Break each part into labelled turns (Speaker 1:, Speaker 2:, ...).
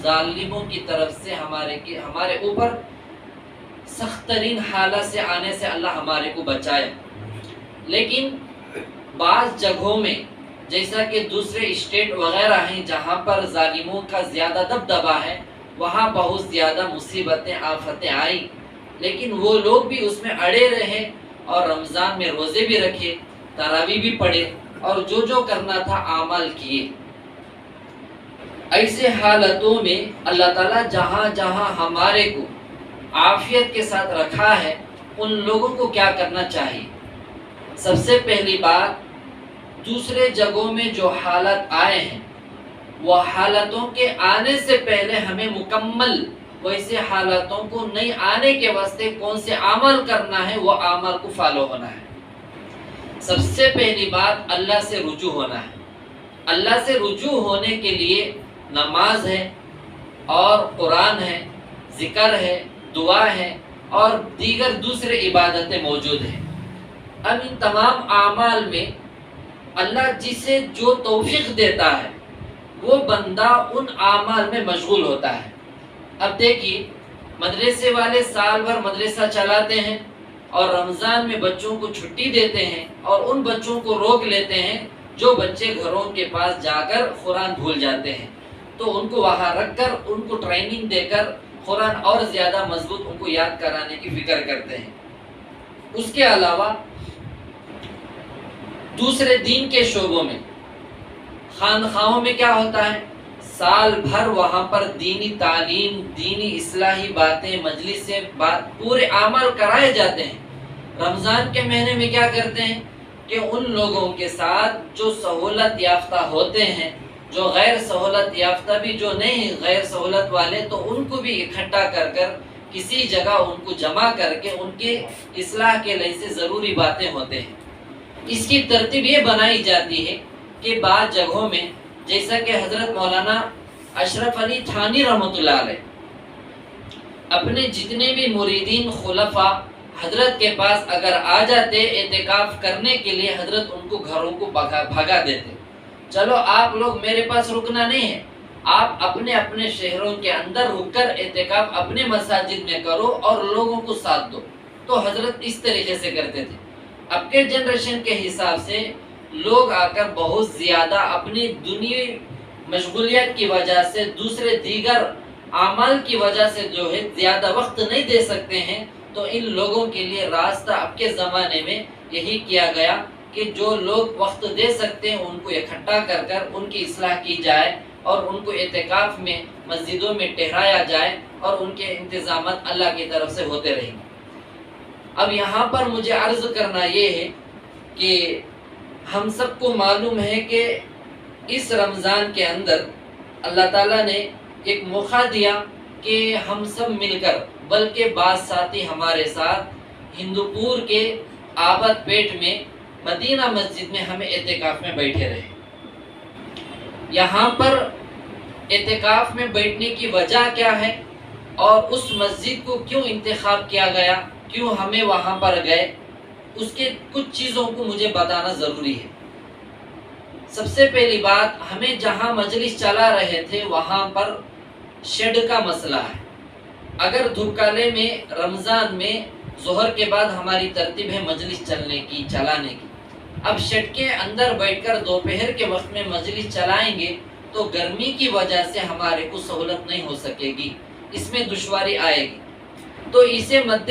Speaker 1: ظالموں کی طرف سے ہمارے اوپر سخت ترین حالت سے آنے سے اللہ ہمارے کو بچائے۔ لیکن بعض جگہوں میں جیسا کہ دوسرے اسٹیٹ وغیرہ ہیں جہاں پر ظالموں کا زیادہ دبدبا ہے، وہاں بہت زیادہ مصیبتیں آفتیں آئیں، لیکن وہ لوگ بھی اس میں اڑے رہے اور رمضان میں روزے بھی رکھے، تراویح بھی پڑھے اور جو کرنا تھا اعمال کیے۔ ایسے حالتوں میں اللہ تعالیٰ جہاں جہاں ہمارے کو عافیت کے ساتھ رکھا ہے، ان لوگوں کو کیا کرنا چاہیے؟ سب سے پہلی بات، دوسرے جگہوں میں جو حالت آئے ہیں وہ حالتوں کے آنے سے پہلے ہمیں مکمل ویسے حالتوں کو نہیں آنے کے واسطے کون سے عمل کرنا ہے، وہ عمل کو فالو ہونا ہے۔ سب سے پہلی بات اللہ سے رجوع ہونا ہے۔ اللہ سے رجوع ہونے کے لیے نماز ہے اور قرآن ہے، ذکر ہے، دعا ہے اور دیگر دوسرے عبادتیں موجود ہیں۔ اب ان تمام اعمال میں اللہ جسے جو توفیق دیتا ہے وہ بندہ ان اعمال میں مشغول ہوتا ہے۔ اب دیکھیے، مدرسے والے سال بھر مدرسہ چلاتے ہیں اور رمضان میں بچوں کو چھٹی دیتے ہیں اور ان بچوں کو روک لیتے ہیں جو بچے گھروں کے پاس جا کر قرآن بھول جاتے ہیں، تو ان کو وہاں رکھ کر ان کو ٹریننگ دے کر قرآن اور زیادہ مضبوط ان کو یاد کرانے کی فکر کرتے ہیں۔ اس کے علاوہ دوسرے دین کے شعبوں میں خانقاہوں میں کیا ہوتا ہے؟ سال بھر وہاں پر دینی تعلیم، دینی اصلاحی باتیں، مجلس سے پورے اعمال کرائے جاتے ہیں۔ رمضان کے مہینے میں کیا کرتے ہیں کہ ان لوگوں کے ساتھ جو سہولت یافتہ ہوتے ہیں، جو غیر سہولت یافتہ بھی جو نہیں غیر سہولت والے، تو ان کو بھی اکٹھا کر کر کسی جگہ ان کو جمع کر کے ان کے اصلاح کے لیے سے ضروری باتیں ہوتے ہیں۔ اس کی ترتیب یہ بنائی جاتی ہے کہ بعض جگہوں میں جیسا کہ حضرت مولانا اشرف علی تھانی رحمۃ اللہ علیہ اپنے جتنے بھی مریدین خلفاء حضرت کے پاس اگر آ جاتے اعتکاف کرنے کے لیے، حضرت ان کو گھروں کو بھگا دیتے، چلو آپ لوگ میرے پاس رکنا نہیں ہے، آپ اپنے اپنے شہروں کے اندر رک کر اعتکاف اپنے مساجد میں کرو اور لوگوں کو ساتھ دو۔ تو حضرت اس طریقے سے کرتے تھے۔ اب کے جنریشن کے حساب سے لوگ آ کر بہت زیادہ اپنی دنیاوی مشغولیت کی وجہ سے، دوسرے دیگر اعمال کی وجہ سے جو ہے زیادہ وقت نہیں دے سکتے ہیں، تو ان لوگوں کے لیے راستہ اب کے زمانے میں یہی کیا گیا کہ جو لوگ وقت دے سکتے ہیں ان کو اکٹھا کر کر ان کی اصلاح کی جائے اور ان کو اعتکاف میں مسجدوں میں ٹھہرایا جائے اور ان کے انتظامات اللہ کی طرف سے ہوتے رہیں گے۔ اب یہاں پر مجھے عرض کرنا یہ ہے کہ ہم سب کو معلوم ہے کہ اس رمضان کے اندر اللہ تعالیٰ نے ایک موقع دیا کہ ہم سب مل کر، بلکہ بعض ساتھی ہمارے ساتھ ہندوپور کے آباد پیٹ میں مدینہ مسجد میں ہمیں اعتکاف میں بیٹھے رہے۔ یہاں پر اعتکاف میں بیٹھنے کی وجہ کیا ہے اور اس مسجد کو کیوں انتخاب کیا گیا، کیوں ہمیں وہاں پر گئے، اس کے کچھ چیزوں کو مجھے بتانا ضروری ہے۔ سب سے پہلی بات، ہمیں جہاں مجلس چلا رہے تھے وہاں پر شیڈ کا مسئلہ ہے۔ اگر دھوکالے میں رمضان میں ظہر کے بعد ہماری ترتیب ہے مجلس چلانے کی، اب شیڈ کے اندر بیٹھ کر دوپہر کے وقت میں مجلس چلائیں گے تو گرمی کی وجہ سے ہمارے کو سہولت نہیں ہو سکے گی، اس میں دشواری آئے گی۔ تو اسے مد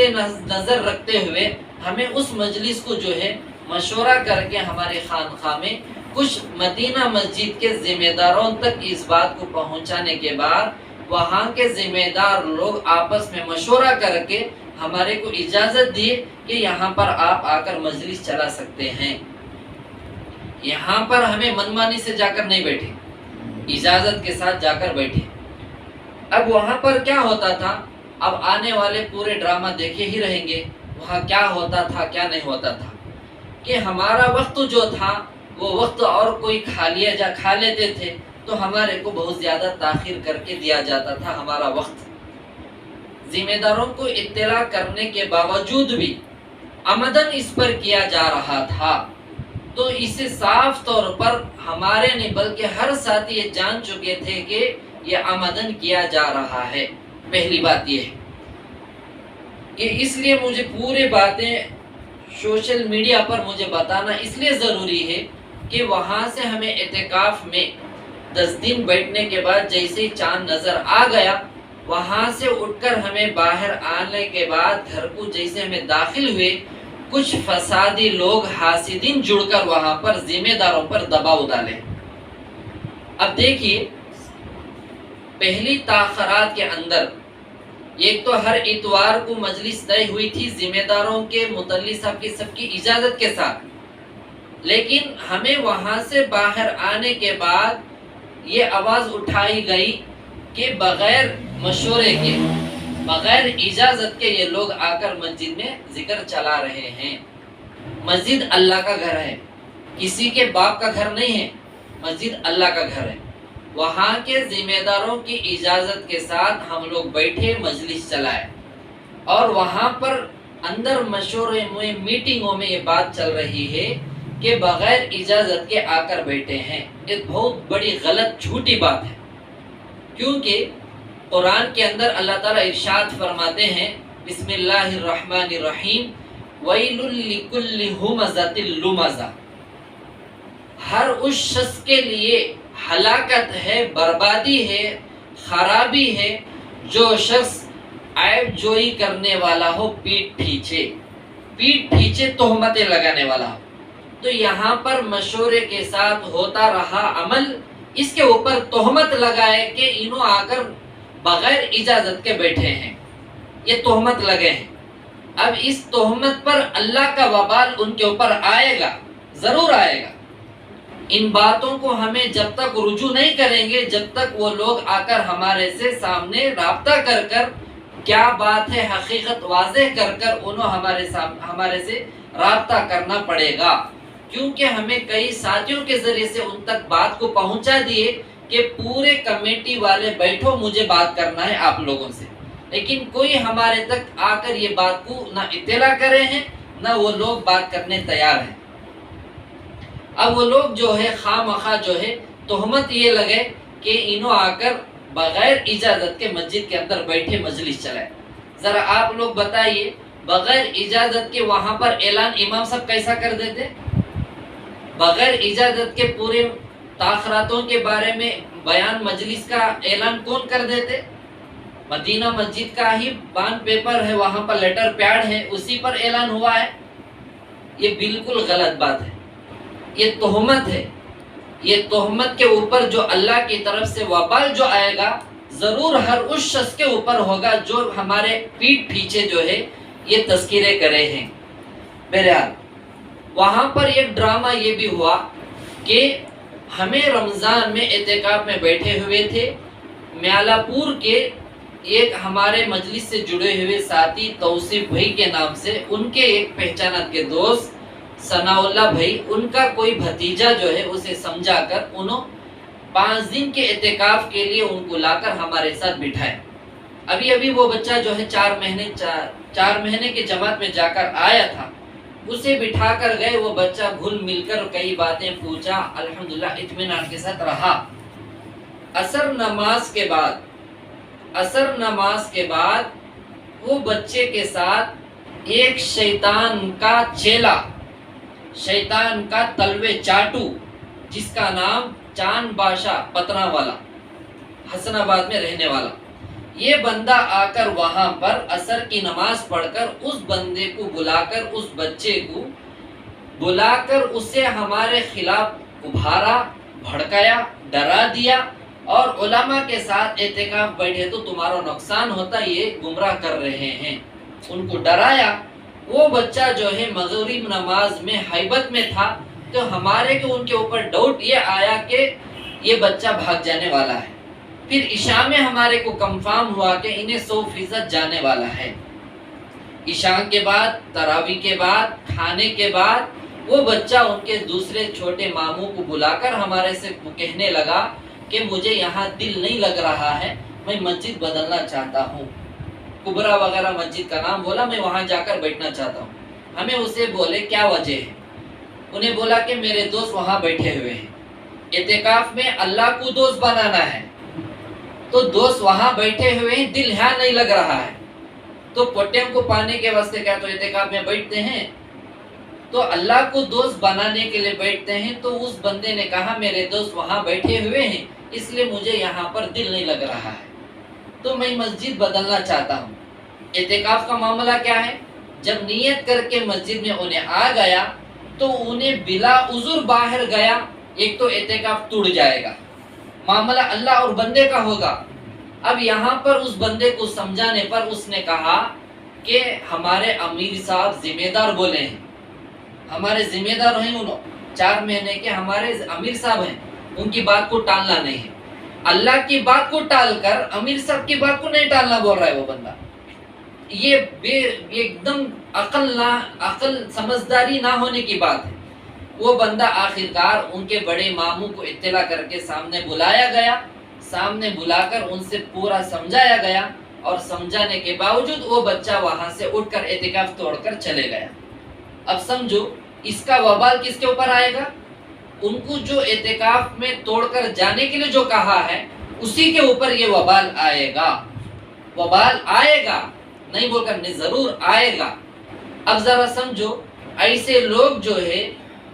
Speaker 1: نظر رکھتے ہوئے ہمیں اس مجلس کو جو ہے مشورہ کر کے ہمارے خانقاہ میں کچھ مدینہ مسجد کے ذمہ داروں تک اس بات کو پہنچانے کے بعد وہاں کے ذمہ دار لوگ آپس میں مشورہ کر کے ہمارے کو اجازت دی کہ یہاں پر آپ آ کر مجلس چلا سکتے ہیں۔ یہاں پر ہمیں منمانی سے جا کر نہیں بیٹھے، اجازت کے ساتھ جا کر بیٹھے۔ اب وہاں پر کیا ہوتا تھا، اب آنے والے پورے ڈرامہ دیکھے ہی رہیں گے، وہاں کیا ہوتا تھا کیا نہیں ہوتا تھا، کہ ہمارا وقت جو تھا وہ وقت اور کوئی کھا لیتے تھے تو ہمارے کو بہت زیادہ تاخیر کر کے دیا جاتا تھا ہمارا وقت۔ ذمہ داروں کو اطلاع کرنے کے باوجود بھی عمدن اس پر کیا جا رہا تھا، تو اسے صاف طور پر ہمارے نہیں بلکہ ہر ساتھی یہ جان چکے تھے کہ یہ آمدن کیا جا رہا ہے۔ پہلی بات یہ ہے کہ اس لیے مجھے پورے باتیں سوشل میڈیا پر مجھے بتانا اس لیے ضروری ہے کہ وہاں سے ہمیں اعتکاف میں 10 دن بیٹھنے کے بعد جیسے ہی چاند نظر آ گیا، وہاں سے اٹھ کر ہمیں باہر آنے کے بعد گھر کو جیسے ہمیں داخل ہوئے، کچھ فسادی لوگ حاسدین جڑ کر وہاں پر ذمہ داروں پر دباؤ ڈالے۔ اب دیکھیے، پہلی تاخیرات کے اندر ایک تو ہر اتوار کو مجلس طے ہوئی تھی ذمہ داروں کے متعلق سب کی اجازت کے ساتھ، لیکن ہمیں وہاں سے باہر آنے کے بعد یہ آواز اٹھائی گئی کہ بغیر مشورے کے، بغیر اجازت کے یہ لوگ آ کر مسجد میں ذکر چلا رہے ہیں۔ مسجد اللہ کا گھر ہے، کسی کے باپ کا گھر نہیں ہے، مسجد اللہ کا گھر ہے۔ وہاں کے ذمہ داروں کی اجازت کے ساتھ ہم لوگ بیٹھے مجلس چلائے، اور وہاں پر اندر مشورے میں میٹنگوں میں یہ بات چل رہی ہے کہ بغیر اجازت کے آ کر بیٹھے ہیں۔ ایک بہت بڑی غلط جھوٹی بات ہے، کیونکہ قرآن کے اندر اللہ تعالیٰ ارشاد فرماتے ہیں، بسم اللہ الرحمن الرحیم، ویل لکل ہمزۃ لمزہ، ہر اس شخص کے لیے ہلاکت ہے، بربادی ہے، خرابی ہے جو شخص عیب جوئی کرنے والا ہو، پیٹ پیچھے تہمتیں لگانے والا ہو۔ تو یہاں پر مشورے کے ساتھ ہوتا رہا عمل، اس کے اوپر تہمت لگائے کہ انہوں آ کر بغیر اجازت کے بیٹھے ہیں، یہ تہمت لگے ہیں۔ اب اس تہمت پر اللہ کا وبال ان کے اوپر آئے گا، ضرور آئے گا۔ ان باتوں کو ہمیں جب تک رجوع نہیں کریں گے، جب تک وہ لوگ آ کر ہمارے سے سامنے رابطہ کر کر کیا بات ہے حقیقت واضح کر کر انہوں ہمارے سے رابطہ کرنا پڑے گا، کیونکہ ہمیں کئی ساتھیوں کے ذریعے سے ان تک بات کو پہنچا دیے کہ پورے کمیٹی والے بیٹھو، مجھے بات کرنا ہے آپ لوگوں سے، لیکن کوئی ہمارے تک آ کر یہ بات کو نہ اطلاع کرے ہیں، نہ وہ لوگ بات کرنے تیار ہیں۔ اب وہ لوگ جو ہے خواہ مخواہ جو ہے تہمت یہ لگے کہ انہوں آ کر بغیر اجازت کے مسجد کے اندر بیٹھے مجلس چلائے۔ ذرا آپ لوگ بتائیے، بغیر اجازت کے وہاں پر اعلان امام صاحب کیسا کر دیتے؟ بغیر اجازت کے پورے تاخیراتوں کے بارے میں بیان مجلس کا اعلان کون کر دیتے؟ مدینہ مسجد کا ہی بانڈ پیپر ہے، وہاں پر لیٹر پیڈ ہے، اسی پر اعلان ہوا ہے۔ یہ بالکل غلط بات ہے، یہ تہمت ہے۔ یہ تہمت کے اوپر جو اللہ کی طرف سے وبال جو آئے گا، ضرور ہر اس شخص کے اوپر ہوگا جو ہمارے پیٹ پیچھے جو ہے یہ تذکرے کرے ہیں۔ بہرحال وہاں پر ایک ڈرامہ یہ بھی ہوا کہ ہمیں رمضان میں اعتکاف میں بیٹھے ہوئے تھے، میالہ پور کے ایک ہمارے مجلس سے جڑے ہوئے ساتھی توصیف بھائی کے نام سے، ان کے ایک پہچانت کے دوست ثناء اللہ بھائی، ان کا کوئی بھتیجا جو ہے اسے سمجھا کر انہوں 5 دن کے اعتکاف کے لیے ان کو لا کر ہمارے ساتھ بٹھائے۔ ابھی وہ بچہ جو ہے 4 مہینے کے جماعت میں جا کر آیا تھا، اسے بٹھا کر گئے۔ وہ بچہ گھل مل کر کئی باتیں پوچھا، الحمدللہ اطمینان کے ساتھ رہا۔ عصر نماز کے بعد وہ بچے کے ساتھ ایک شیطان کا چیلا، شیطان کا تلوے چاٹو، جس کا نام چاند بادشاہ پتنا والا، حسن آباد میں رہنے والا، یہ بندہ آ کر وہاں پر عصر کی نماز پڑھ کر اس بندے کو بلا کر، اس بچے کو بلا کر اسے ہمارے خلاف ابھارا، بھڑکایا، ڈرا دیا، اور علماء کے ساتھ اعتکاف بیٹھے تو تمہارا نقصان ہوتا، یہ گمراہ کر رہے ہیں، ان کو ڈرایا۔ وہ بچہ جو ہے مغرب نماز میں حیبت میں تھا، تو ہمارے کو ان کے اوپر ڈاؤٹ یہ آیا کہ یہ بچہ بھاگ جانے والا ہے۔ پھر عشاء میں ہمارے کو کنفرم ہوا کہ انہیں 100% جانے والا ہے۔ عشاء کے بعد، تراویح کے بعد، کھانے کے بعد وہ بچہ ان کے دوسرے چھوٹے ماموں کو بلا کر ہمارے سے کہنے لگا کہ مجھے یہاں دل نہیں لگ رہا ہے، میں مسجد بدلنا چاہتا ہوں۔ کبرا وغیرہ مسجد کا نام بولا، میں وہاں جا کر بیٹھنا چاہتا ہوں۔ ہمیں اسے بولے کیا وجہ ہے؟ انہیں بولا کہ میرے دوست وہاں بیٹھے ہوئے ہیں، اعتکاف میں اللہ کو دوست بنانا ہے، تو دوست وہاں بیٹھے ہوئے ہیں، دل یہاں نہیں لگ رہا ہے، تو پٹیوں کو پانے کے واسطے کیا تو اعتکاف میں بیٹھتے ہیں، تو اللہ کو دوست بنانے کے لیے بیٹھتے ہیں۔ تو اس بندے نے کہا میرے دوست وہاں بیٹھے ہوئے ہیں، اس لیے مجھے یہاں پر دل نہیں لگ رہا ہے، تو میں مسجد بدلنا چاہتا ہوں۔ اعتکاف کا معاملہ کیا ہے؟ جب نیت کر کے مسجد میں انہیں آ گیا تو انہیں بلا عذر باہر گیا، ایک تو اعتکاف ٹوٹ جائے گا، معاملہ اللہ اور بندے کا ہوگا۔ اب یہاں پر اس بندے کو سمجھانے پر اس نے کہا کہ ہمارے امیر صاحب ذمہ دار بولے ہیں، ہمارے ذمہ دار ہیں، انہوں 4 مہینے کے ہمارے امیر صاحب ہیں، ان کی بات کو ٹالنا نہیں ہے۔ اللہ کی بات کو ٹال کر امیر صاحب کی بات کو نہیں ٹالنا بول رہا ہے وہ بندہ۔ یہ ایک دم عقل سمجھداری نہ ہونے کی بات ہے۔ وہ بندہ آخرکار ان کے بڑے ماموں کو اطلاع کر کے سامنے بلایا گیا، سامنے بلا کر ان سے پورا سمجھایا گیا، اور سمجھانے کے باوجود وہ بچہ وہاں سے اٹھ کر اعتکاف توڑ کر چلے گیا۔ اب سمجھو اس کا وبال کس کے اوپر آئے گا؟ ان کو جو اعتکاف میں توڑ کر جانے کے لیے جو کہا ہے اسی کے اوپر یہ وبال آئے گا۔ وبال آئے گا نہیں بول کر نہیں، ضرور آئے گا۔ اب ذرا سمجھو، ایسے لوگ جو ہے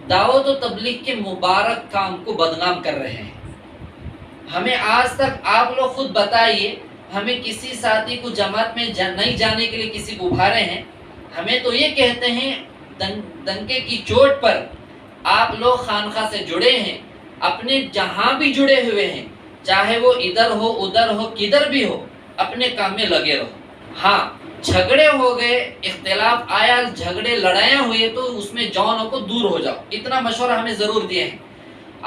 Speaker 1: دعوت و تبلیغ کے مبارک کام کو بدنام کر رہے ہیں۔ ہمیں آج تک آپ لوگ خود بتائیے، ہمیں کسی ساتھی کو جماعت میں نہیں جانے کے لیے کسی کو ابھارے ہیں؟ ہمیں تو یہ کہتے ہیں ڈنکے کی چوٹ پر آپ لوگ خانقاہ سے جڑے ہیں، اپنے جہاں بھی جڑے ہوئے ہیں، چاہے وہ ادھر ہو ادھر ہو کدھر بھی ہو، اپنے کام میں لگے رہو۔ ہاں جھگڑے ہو گئے، اختلاف آیا، جھگڑے لڑائیاں ہوئے تو اس میں جانوں کو دور ہو جاؤ، اتنا مشورہ ہمیں ضرور دیے ہیں۔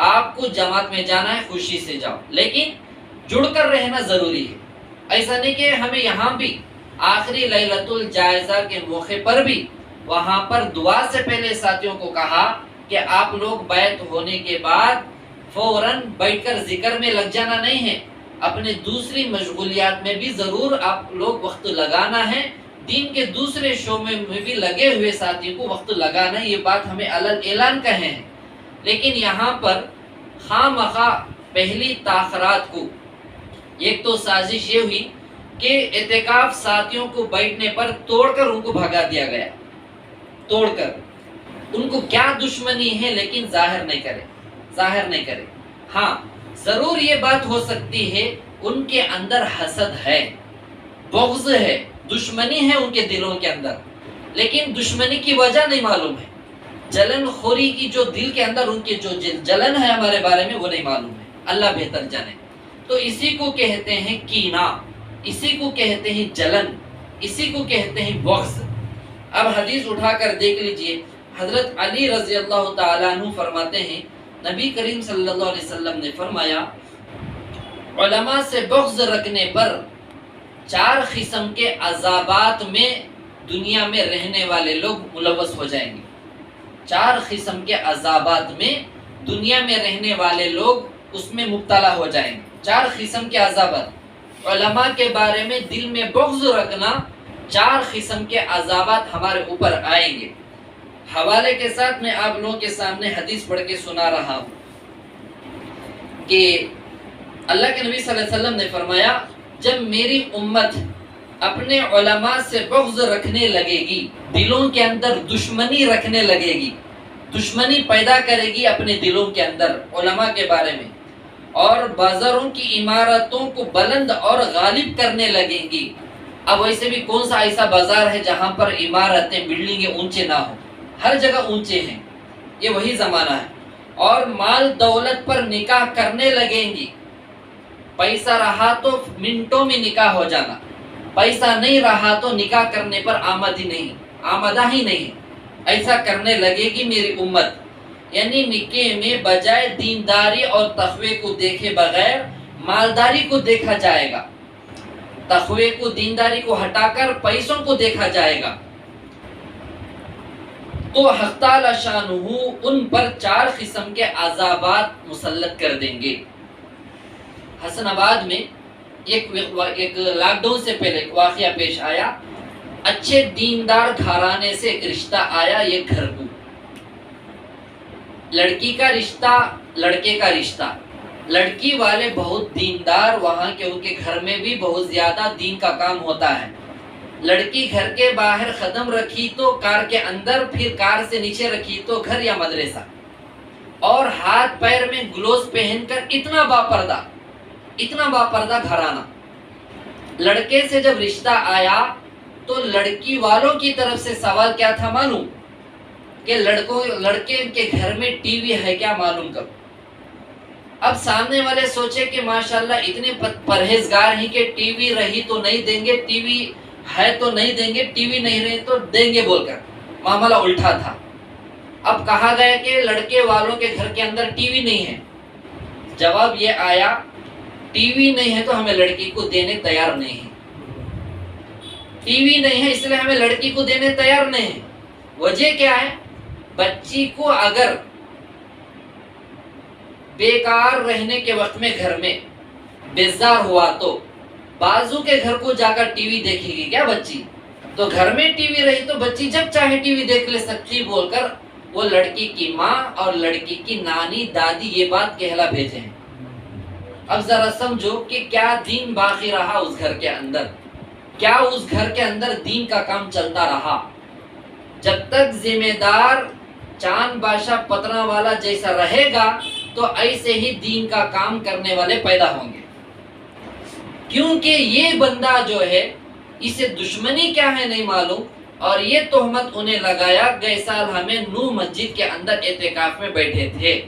Speaker 1: آپ کو جماعت میں جانا ہے خوشی سے جاؤ، لیکن جڑ کر رہنا ضروری ہے۔ ایسا نہیں کہ ہمیں یہاں بھی آخری لیلۃ الجائزہ کے موقع پر بھی وہاں پر دعا سے پہلے ساتھیوں کو کہا کہ آپ لوگ بیعت ہونے کے بعد فوراً بیٹھ کر ذکر میں لگ جانا نہیں ہے، اپنے دوسری مشغولیات میں بھی ضرور آپ لوگ وقت لگانا ہے، دین کے دوسرے شعبے میں بھی لگے ہوئے ساتھیوں کو وقت لگانا ہے، یہ بات ہمیں اعلان کہے ہیں۔ لیکن یہاں پر خواہ مخواہ پہلی تاخرات کو، ایک تو سازش یہ ہوئی کہ اعتکاف ساتھیوں کو بیٹھنے پر توڑ کر ان کو بھگا دیا گیا، توڑ کر ان کو کیا دشمنی ہے لیکن ظاہر نہیں کرے۔ ہاں ضرور یہ بات ہو سکتی ہے ان کے اندر حسد ہے، بغض ہے، دشمنی ہے ان کے دلوں کے اندر، لیکن دشمنی کی وجہ نہیں معلوم ہے، جلن خوری کی جو دل کے اندر ان کے جو جلن ہے ہمارے بارے میں وہ نہیں معلوم ہے، اللہ بہتر جانے۔ تو اسی کو کہتے ہیں کینہ، اسی کو کہتے ہیں جلن، اسی کو کہتے ہیں بغض۔ اب حدیث اٹھا کر دیکھ لیجئے، حضرت علی رضی اللہ تعالیٰ عنہ فرماتے ہیں، نبی کریم صلی اللہ علیہ وسلم نے فرمایا علماء سے بغض رکھنے پر 4 قسم کے عذابات میں دنیا میں رہنے والے لوگ ملوث ہو جائیں گے۔ 4 قسم کے عذابات میں دنیا میں رہنے والے لوگ اس میں مبتلا ہو جائیں گے۔ 4 قسم کے عذابات، علماء کے بارے میں دل میں بغض رکھنا، 4 قسم کے عذابات ہمارے اوپر آئیں گے۔ حوالے کے ساتھ میں آپ لوگوں کے سامنے حدیث پڑھ کے سنا رہا ہوں کہ اللہ کے نبی صلی اللہ علیہ وسلم نے فرمایا، جب میری امت اپنے علماء سے بغض رکھنے لگے گی، دلوں کے اندر دشمنی رکھنے لگے گی، دشمنی پیدا کرے گی اپنے دلوں کے اندر علماء کے بارے میں، اور بازاروں کی عمارتوں کو بلند اور غالب کرنے لگیں گی۔ اب ویسے بھی کون سا ایسا بازار ہے جہاں پر عمارتیں بلڈنگیں اونچے نہ ہوں، ہر جگہ اونچے ہیں، یہ وہی زمانہ ہے۔ اور مال دولت پر نکاح کرنے لگیں گی، پیسہ رہا تو منٹوں میں نکاح ہو جانا، پیسہ نہیں رہا تو نکاح کرنے پر آمدہ ہی نہیں، ایسا کرنے لگے گی میری امت۔ یعنی نکاح میں بجائے دینداری اور تقوی کو دیکھے بغیر مالداری کو دیکھا جائے گا، تقوی کو دینداری کو ہٹا کر پیسوں کو دیکھا جائے گا۔ تو حق تعالی شانہ ان پر 4 قسم کے عذابات مسلط کر دیں گے۔ حسن آباد میں ایک لاک ڈاؤن سے پہلے ایک واقعہ پیش آیا، اچھے دیندار گھرانے سے ایک رشتہ آیا، یہ گھر کو، لڑکی کا رشتہ، لڑکے کا رشتہ، لڑکی والے بہت دیندار، وہاں کے ان کے گھر میں بھی بہت زیادہ دین کا کام ہوتا ہے. لڑکی گھر کے باہر قدم رکھی تو کار کے اندر، پھر کار سے نیچے رکھی تو گھر یا مدرسہ، اور ہاتھ پیر میں گلوز پہن کر اتنا باپردہ گھرانہ. لڑکے سے جب رشتہ آیا تو لڑکی والوں کی طرف سے سوال کیا تھا معلوم؟ کہ لڑکے کے گھر میں ٹی وی ہے کیا معلوم کرو. اب سامنے والے سوچے کہ ماشاءاللہ اتنے پرہیزگار ہیں کہ ٹی وی رہی تو نہیں دیں گے، ٹی وی ہے تو نہیں دیں گے، ٹی وی نہیں رہی تو دیں گے بول کر. معاملہ الٹا تھا. اب کہا گیا کہ لڑکے والوں کے گھر کے اندر ٹی وی نہیں ہے. جواب یہ آیا ٹی وی نہیں ہے تو ہمیں لڑکی کو دینے تیار نہیں ہے. ٹی وی نہیں ہے اس لیے ہمیں لڑکی کو دینے تیار نہیں ہے. وجہ کیا ہے؟ بچی کو اگر بیکار رہنے کے وقت میں گھر میں بیزار ہوا تو بازو کے گھر کو جا کر ٹی وی دیکھے گی کیا بچی؟ تو گھر میں ٹی وی رہی تو بچی جب چاہے ٹی وی دیکھ لے سکتی بول کر وہ لڑکی کی ماں اور لڑکی کی نانی دادی یہ بات کہلا بھیجے ہیں. اب ذرا سمجھو کہ کیا دین باقی رہا اس گھر کے اندر، کیا اس گھر کے اندر دین کا کام چلتا رہا. جب تک ذمہ دار چاند بادشاہ پترا والا جیسا رہے گا تو ایسے ہی دین کا کام کرنے والے پیدا ہوں گے. کیونکہ یہ بندہ جو ہے اسے دشمنی کیا ہے نہیں معلوم، اور یہ تہمت انہیں لگایا گئے سال ہمیں نو مسجد کے اندر اعتکاف میں بیٹھے تھے،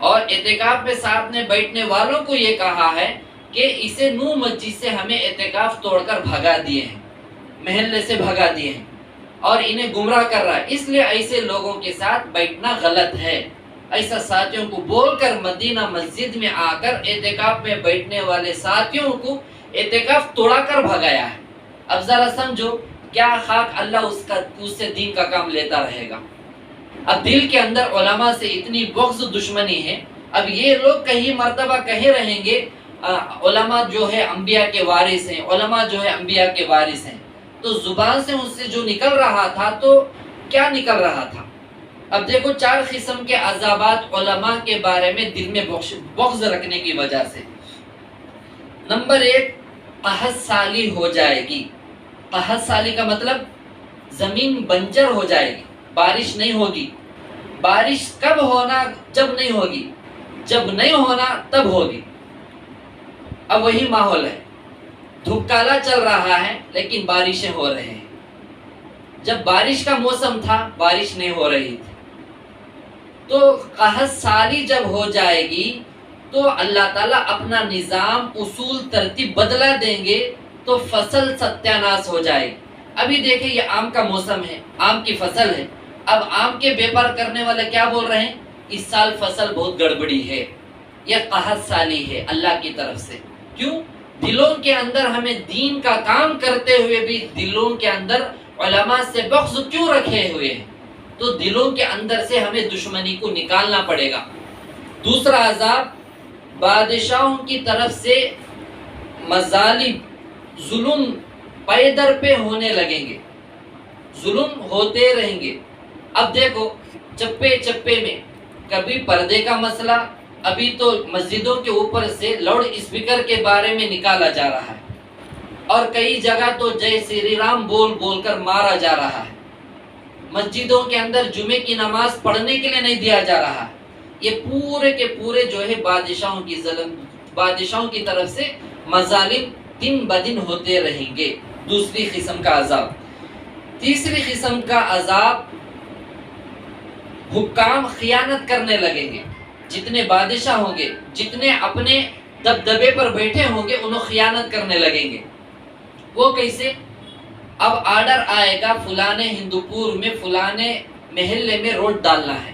Speaker 1: اور اعتکاف میں ساتھ میں بیٹھنے والوں کو یہ کہا ہے کہ اسے نو مسجد سے ہمیں اعتکاف توڑ کر بھگا دیے ہیں، محلے سے بھگا دیے ہیں اور انہیں گمراہ کر رہا ہے. اس لیے ایسے لوگوں کے ساتھ بیٹھنا غلط ہے. ایسا ساتھیوں کو بول کر مدینہ مسجد میں آ کر اعتکاف میں بیٹھنے والے ساتھیوں کو اعتکاف توڑا کر بھگایا ہے. اب ذرا سمجھو کیا خاک اللہ اس سے دین کا کام لیتا رہے گا. اب دل کے اندر علماء سے اتنی بغض دشمنی ہے. اب یہ لوگ کہیں مرتبہ کہے رہیں گے علماء جو ہے انبیاء کے وارث ہیں، علماء جو ہے انبیاء کے وارث ہیں. تو زبان سے ان سے جو نکل رہا تھا تو کیا نکل رہا تھا؟ اب دیکھو 4 قسم کے عذابات علماء کے بارے میں دل میں بغض رکھنے کی وجہ سے. نمبر 1 قحط سالی ہو جائے گی. قحط سالی کا مطلب زمین بنجر ہو جائے گی، بارش نہیں ہوگی. بارش کب ہونا؟ جب نہیں ہوگی، جب نہیں ہونا تب ہوگی. اب وہی ماحول ہے، دھوپ کالا چل رہا ہے لیکن بارشیں ہو رہے ہیں. جب بارش کا موسم تھا بارش نہیں ہو رہی تھی. تو قحط سالی جب ہو جائے گی تو اللہ تعالیٰ اپنا نظام اصول ترتیب بدلا دیں گے تو فصل ستیاناش ہو جائے گی. ابھی دیکھیں یہ آم کا موسم ہے، آم کی فصل ہے. اب آم کے بیپار کرنے والے کیا بول رہے ہیں؟ اس سال فصل بہت گڑبڑی ہے، یہ قحط سالی ہے اللہ کی طرف سے. کیوں؟ دلوں کے اندر ہمیں دین کا کام کرتے ہوئے بھی دلوں کے اندر علماء سے بغض کیوں رکھے ہوئے ہیں؟ تو دلوں کے اندر سے ہمیں دشمنی کو نکالنا پڑے گا. دوسرا عذاب بادشاہوں کی طرف سے مظالم، ظلم پے در پہ ہونے لگیں گے، ظلم ہوتے رہیں گے. اب دیکھو چپے چپے میں کبھی پردے کا مسئلہ، ابھی تو مسجدوں کے اوپر سے لاؤڈ اسپیکر کے بارے میں نکالا جا رہا ہے، اور کئی جگہ تو جے سری رام بول بول کر مارا جا رہا ہے. مسجدوں کے اندر جمعے کی نماز پڑھنے کے لیے نہیں دیا جا رہا. یہ پورے کے پورے جو ہے بادشاہوں کی طرف سے مظالم دن بدن ہوتے رہیں گے. دوسری قسم کا عذاب. تیسری قسم کا عذاب حکام خیانت کرنے لگیں گے. جتنے بادشاہ ہوں گے، جتنے اپنے دبدبے پر بیٹھے ہوں گے، انہوں خیانت کرنے لگیں گے. وہ کیسے؟ اب آرڈر آئے گا فلانے ہندوپور میں فلانے محلے میں روڈ ڈالنا ہے،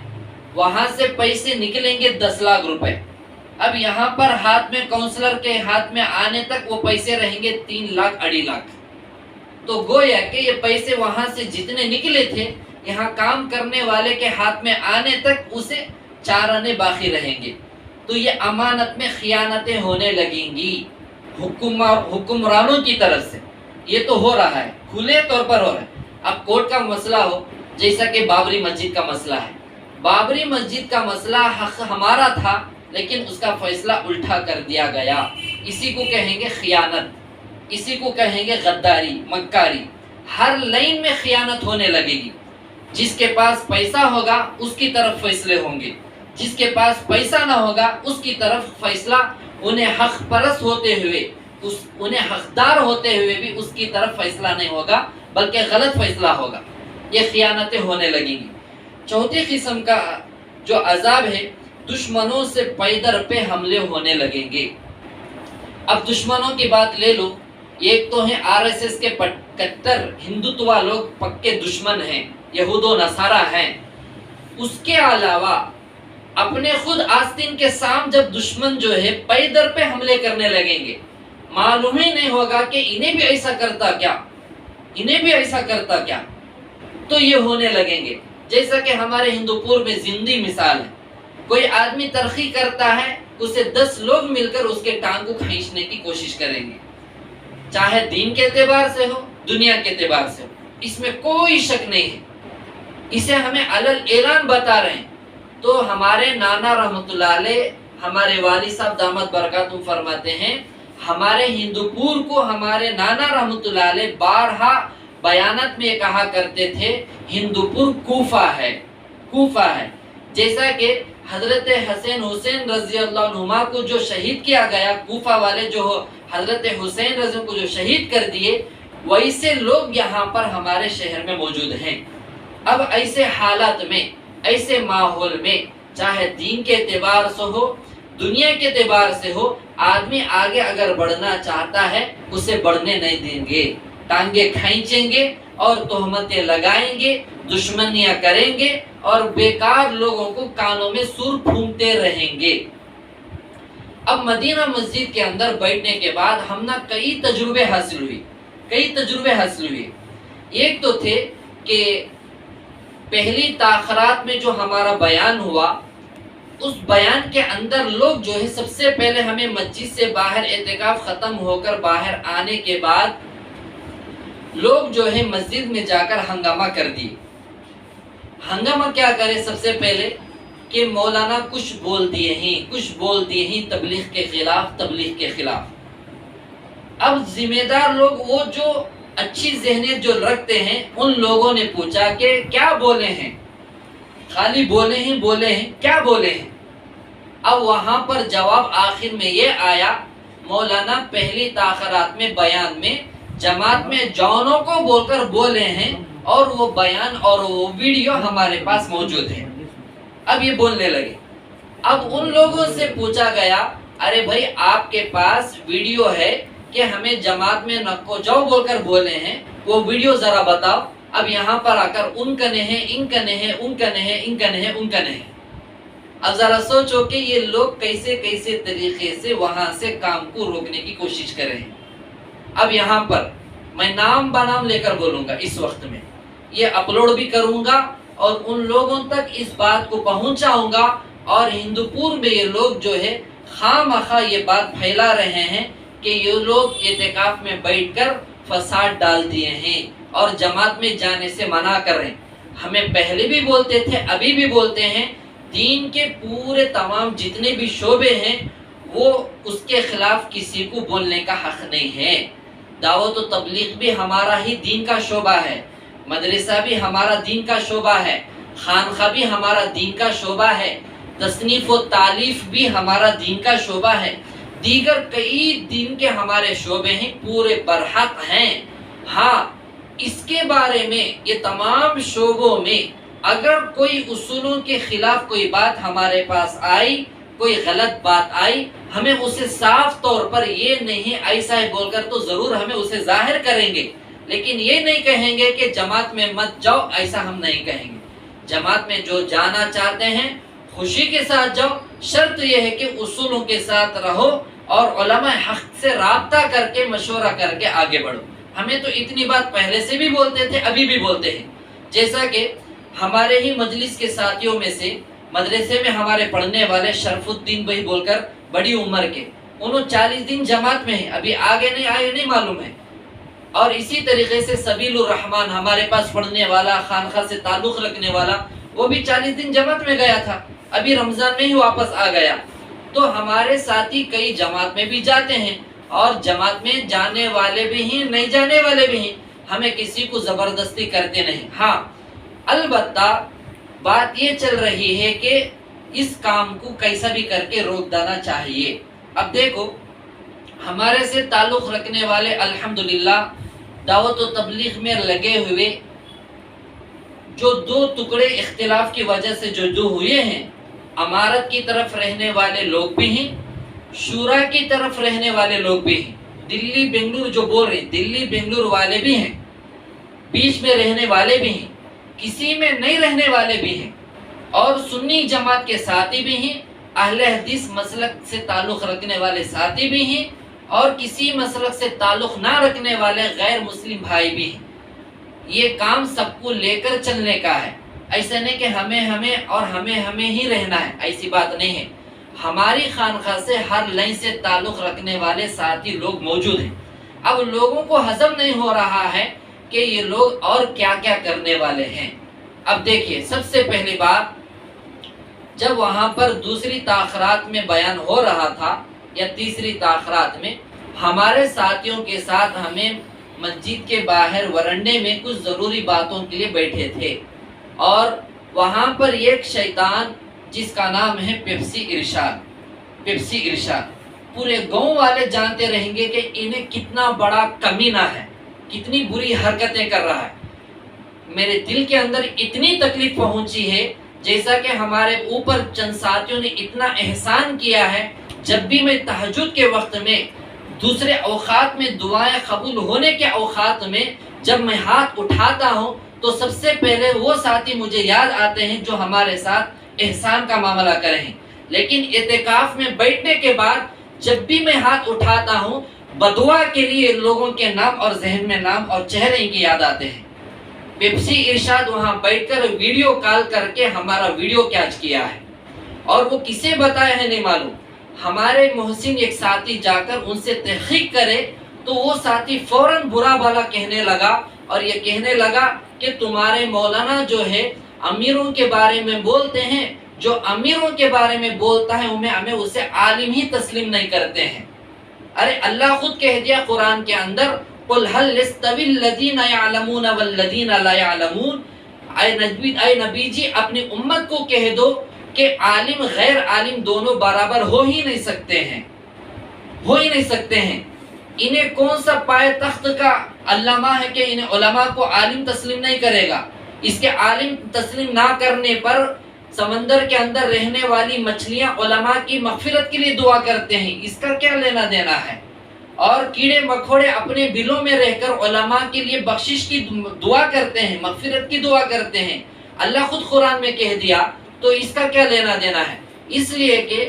Speaker 1: وہاں سے پیسے نکلیں گے 10 لاکھ روپے. اب یہاں پر ہاتھ میں کونسلر کے ہاتھ میں آنے تک وہ پیسے رہیں گے 3 لاکھ 2.5 لاکھ. تو گویا کہ یہ پیسے وہاں سے جتنے نکلے تھے یہاں کام کرنے والے کے ہاتھ میں آنے تک اسے 4 آنے باقی رہیں گے. تو یہ امانت میں خیانتیں ہونے لگیں گی حکمرانوں کی طرف سے. یہ تو ہو رہا ہے، کھلے طور پر ہو رہا ہے. اب کورٹ کا مسئلہ ہو، جیسا کہ بابری مسجد کا مسئلہ ہے. بابری مسجد کا مسئلہ حق ہمارا تھا لیکن اس کا فیصلہ الٹا کر دیا گیا. اسی کو کہیں گے خیانت, اسی کو کہیں گے غداری, مکاری. ہر لائن میں خیانت ہونے لگے گی. جس کے پاس پیسہ ہوگا اس کی طرف فیصلے ہوں گے, جس کے پاس پیسہ نہ ہوگا اس کی طرف فیصلہ, انہیں حق پرست ہوتے ہوئے, انہیں حقدار ہوتے ہوئے بھی اس کی طرف فیصلہ نہیں ہوگا بلکہ غلط فیصلہ ہوگا. یہ خیانتیں ہونے لگیں گی. چوتھی قسم کا جو عذاب ہے, دشمنوں سے پے در پہ حملے ہونے لگیں گے. اب دشمنوں کی بات لے لو. ایک تو ہیں RSS کے کٹر ہندوتوا لوگ, پکے دشمن ہیں, یہود و نصارہ ہیں. اس کے علاوہ اپنے خود آستین کے سام جب دشمن جو ہے پے در پہ حملے کرنے لگیں گے, معلوم ہی نہیں ہوگا کہ انہیں بھی ایسا کرتا کیا, انہیں بھی ایسا کرتا کیا, تو یہ ہونے لگیں گے. جیسا کہ ہمارے ہندوپور میں زندی مثال ہے, کوئی آدمی ترقی کرتا ہے, اسے 10 لوگ مل کر اس کے ٹانگ کو کھینچنے کی کوشش کریں گے, چاہے دین کے اعتبار سے ہو, دنیا کے اعتبار سے ہو, اس میں کوئی شک نہیں ہے. اسے ہمیں علل اعلان بتا رہے ہیں. تو ہمارے نانا رحمت اللہ علیہ, ہمارے والد صاحب دامت برکاتہم فرماتے ہیں, ہمارے ہندوپور کو ہمارے نانا رحمت اللہ علیہ بارہا بیانات میں کہا کرتے تھے ہندوپور کوفہ ہے, کوفہ ہے. جیسا کہ حضرت حسین رضی اللہ عنہما کو جو شہید کیا گیا, کوفہ والے جو حضرت حسین رضی اللہ کو جو شہید کر دیے, ویسے لوگ یہاں پر ہمارے شہر میں موجود ہیں. اب ایسے حالات میں, ایسے ماحول میں, چاہے دین کے اعتبار سے ہو, دنیا کے اعتبار سے ہو, آدمی آگے اگر بڑھنا چاہتا ہے اسے بڑھنے نہیں دیں گے, ٹانگیں کھینچیں گے اور تہمتیں لگائیں گے, دشمنیاں کریں گے اور بیکار لوگوں کو کانوں میں سور پھونکتے رہیں گے. اب مدینہ مسجد کے اندر بیٹھنے کے بعد ہم نے کئی تجربے حاصل ہوئے. ایک تو تھے کہ پہلی تاخرات میں جو ہمارا بیان ہوا, اس بیان کے اندر لوگ جو ہے سب سے پہلے ہمیں مسجد سے باہر اعتکاف ختم ہو کر باہر آنے کے بعد لوگ جو ہے مسجد میں جا کر ہنگامہ کر دیے. ہنگامہ کیا کرے, سب سے پہلے کہ مولانا کچھ بول دیے ہیں تبلیغ کے خلاف. اب ذمہ دار لوگ, وہ جو اچھی ذہنیت جو رکھتے ہیں, ان لوگوں نے پوچھا کہ کیا بولے ہیں, خالی بولے ہیں کیا بولے ہیں. اب وہاں پر جواب آخر میں یہ آیا, مولانا پہلی تاخرات میں بیان میں جماعت میں جونوں کو بول کر بولے ہیں, اور وہ بیان اور وہ ویڈیو ہمارے پاس موجود ہے. اب یہ بولنے لگے. اب ان لوگوں سے پوچھا گیا, ارے بھائی آپ کے پاس ویڈیو ہے کہ ہمیں جماعت میں نکو جاؤ بول کر بولے ہیں, وہ ویڈیو ذرا بتاؤ. اب یہاں پر آ کر ان کا نہیں. اب ذرا سوچو کہ یہ لوگ کیسے طریقے سے وہاں سے کام کو روکنے کی کوشش کر رہے ہیں. اب یہاں پر میں نام بنام لے کر بولوں گا, اس وقت میں یہ اپلوڈ بھی کروں گا اور ان لوگوں تک اس بات کو پہنچاؤں گا. اور ہندوپور میں یہ لوگ جو ہے خواہ یہ بات پھیلا رہے ہیں کہ یہ لوگ اعتکاف میں بیٹھ کر فساد ڈال دیے ہیں اور جماعت میں جانے سے منع کر رہے ہیں. ہمیں پہلے بھی بولتے تھے, ابھی بھی بولتے ہیں, دین کے پورے تمام جتنے بھی شعبے ہیں وہ اس کے خلاف کسی کو بولنے کا حق نہیں ہے. دعوت و تبلیغ بھی ہمارا ہی دین کا شعبہ ہے, مدرسہ بھی ہمارا دین کا شعبہ ہے, خانقاہ بھی ہمارا دین کا شعبہ ہے, تصنیف و تالیف بھی ہمارا دین کا شعبہ ہے, دیگر کئی دین کے ہمارے شعبے ہیں, پورے برحق ہیں. ہاں, اس کے بارے میں یہ تمام شعبوں میں اگر کوئی اصولوں کے خلاف کوئی بات ہمارے پاس آئی, کوئی غلط بات آئی, ہمیں اسے صاف طور پر یہ نہیں ایسا ہے بول کر تو ضرور ہمیں اسے ظاہر کریں گے, لیکن یہ نہیں کہیں گے کہ جماعت میں مت جاؤ, ایسا ہم نہیں کہیں گے. جماعت میں جو جانا چاہتے ہیں خوشی کے ساتھ جاؤ, شرط یہ ہے کہ اصولوں کے ساتھ رہو اور علماء حق سے رابطہ کر کے مشورہ کر کے آگے بڑھو. ہمیں تو اتنی بات پہلے سے بھی بولتے تھے, ابھی بھی بولتے ہیں. جیسا کہ ہمارے ہی مجلس کے ساتھیوں میں سے مدرسے میں ہمارے پڑھنے والے شرف الدین بھائی بول کر, بڑی عمر کے, انہوں 40 دن جماعت میں ہیں, ابھی آگے نہیں آئے نہیں معلوم ہے. اور اسی طریقے سے سبیل الرحمان ہمارے پاس پڑھنے والا, خانقاہ سے تعلق رکھنے والا, وہ بھی 40 دن جماعت میں گیا تھا, ابھی رمضان میں ہی واپس آ گیا. تو ہمارے ساتھی کئی جماعت میں بھی جاتے ہیں اور جماعت میں جانے والے بھی ہیں نہیں جانے والے بھی ہیں، ہمیں کسی کو زبردستی کرتے نہیں۔ ہاں البتہ بات یہ چل رہی ہے کہ اس کام کو کیسا بھی کر کے روک دینا چاہیے۔ اب دیکھو ہمارے سے تعلق رکھنے والے الحمدللہ دعوت و تبلیغ میں لگے ہوئے جو دو ٹکڑے اختلاف کی وجہ سے جو ہوئے ہیں، امارت کی طرف رہنے والے لوگ بھی ہیں، شورا کی طرف رہنے والے لوگ بھی ہیں، دلی بنگلور جو بول رہے ہیں دلی بنگلور والے بھی ہیں، بیچ میں رہنے والے بھی ہیں، کسی میں نہیں رہنے والے بھی ہیں، اور سنی جماعت کے ساتھی بھی ہیں، اہل حدیث مسلک سے تعلق رکھنے والے ساتھی بھی ہیں، اور کسی مسلک سے تعلق نہ رکھنے والے غیر مسلم بھائی بھی ہیں۔ یہ کام سب کو لے کر چلنے کا ہے، ایسا نہیں کہ ہمیں اور ہمیں ہی رہنا ہے، ایسی بات نہیں ہے۔ ہماری خانقاہ سے ہر لائن سے تعلق رکھنے والے ساتھی لوگ موجود ہیں۔ اب لوگوں کو ہضم نہیں ہو رہا ہے کہ یہ لوگ اور کیا کیا کرنے والے ہیں۔ اب دیکھیے سب سے پہلی بات، جب وہاں پر دوسری تاخیرات میں بیان ہو رہا تھا یا تیسری تاخیرات میں، ہمارے ساتھیوں کے ساتھ ہمیں مسجد کے باہر ورنڈے میں کچھ ضروری باتوں کے لیے بیٹھے تھے، اور وہاں پر ایک شیطان جس کا نام ہے پیپسی ارشاد، پورے گاؤں والے جانتے رہیں گے کہ انہیں کتنا بڑا کمینہ ہے، کتنی بری حرکتیں کر رہا ہے۔ میرے دل کے اندر اتنی تکلیف پہنچی ہے، جیسا کہ ہمارے اوپر چند ساتھیوں نے اتنا احسان کیا ہے، جب بھی میں تہجد کے وقت میں، دوسرے اوقات میں، دعائیں قبول ہونے کے اوقات میں جب میں ہاتھ اٹھاتا ہوں تو سب سے پہلے وہ ساتھی مجھے یاد آتے ہیں جو ہمارے ساتھ احسان کا معاملہ کرے ہیں۔ لیکن اعتکاف میں بیٹھنے کے بعد جب بھی میں ہاتھ اٹھاتا ہوں، بدعا کے لیے لوگوں کے نام اور ذہن میں نام اور چہرے کی یاد آتے ہیں۔ پیپسی ارشاد وہاں بیٹھ کر ویڈیو کال کر کے ہمارا ویڈیو کیچ کیا ہے، اور وہ کسے بتایا ہے نہیں معلوم۔ ہمارے محسن ایک ساتھی جا کر ان سے تحقیق کرے تو وہ ساتھی فوراً برا بھلا کہنے لگا، اور یہ کہنے لگا کہ تمہارے مولانا جو ہے امیروں کے بارے میں بولتے ہیں، جو امیروں کے بارے میں بولتا ہے ہمیں اسے عالم ہی تسلیم نہیں کرتے ہیں۔ ارے اللہ خود کہہ دیا قرآن کے اندر، قل هل يستوي الذين يعلمون والذين لا يعلمون، اے نبی جی اپنی امت کو کہہ دو کہ عالم غیر عالم دونوں برابر ہو ہی نہیں سکتے ہیں۔ انہیں کون سا پائے تخت کا علامہ ہے کہ انہیں علماء کو عالم تسلیم نہیں کرے گا؟ اس کے عالم تسلیم نہ کرنے پر سمندر کے اندر رہنے والی مچھلیاں علماء کی مغفرت کے لیے دعا کرتے ہیں، اس کا کیا لینا دینا ہے؟ اور کیڑے مکوڑے اپنے بلوں میں رہ کر علماء کے لیے بخشش کی دعا کرتے ہیں، مغفرت کی دعا کرتے ہیں۔ اللہ خود قرآن میں کہہ دیا، تو اس کا کیا لینا دینا ہے؟ اس لیے کہ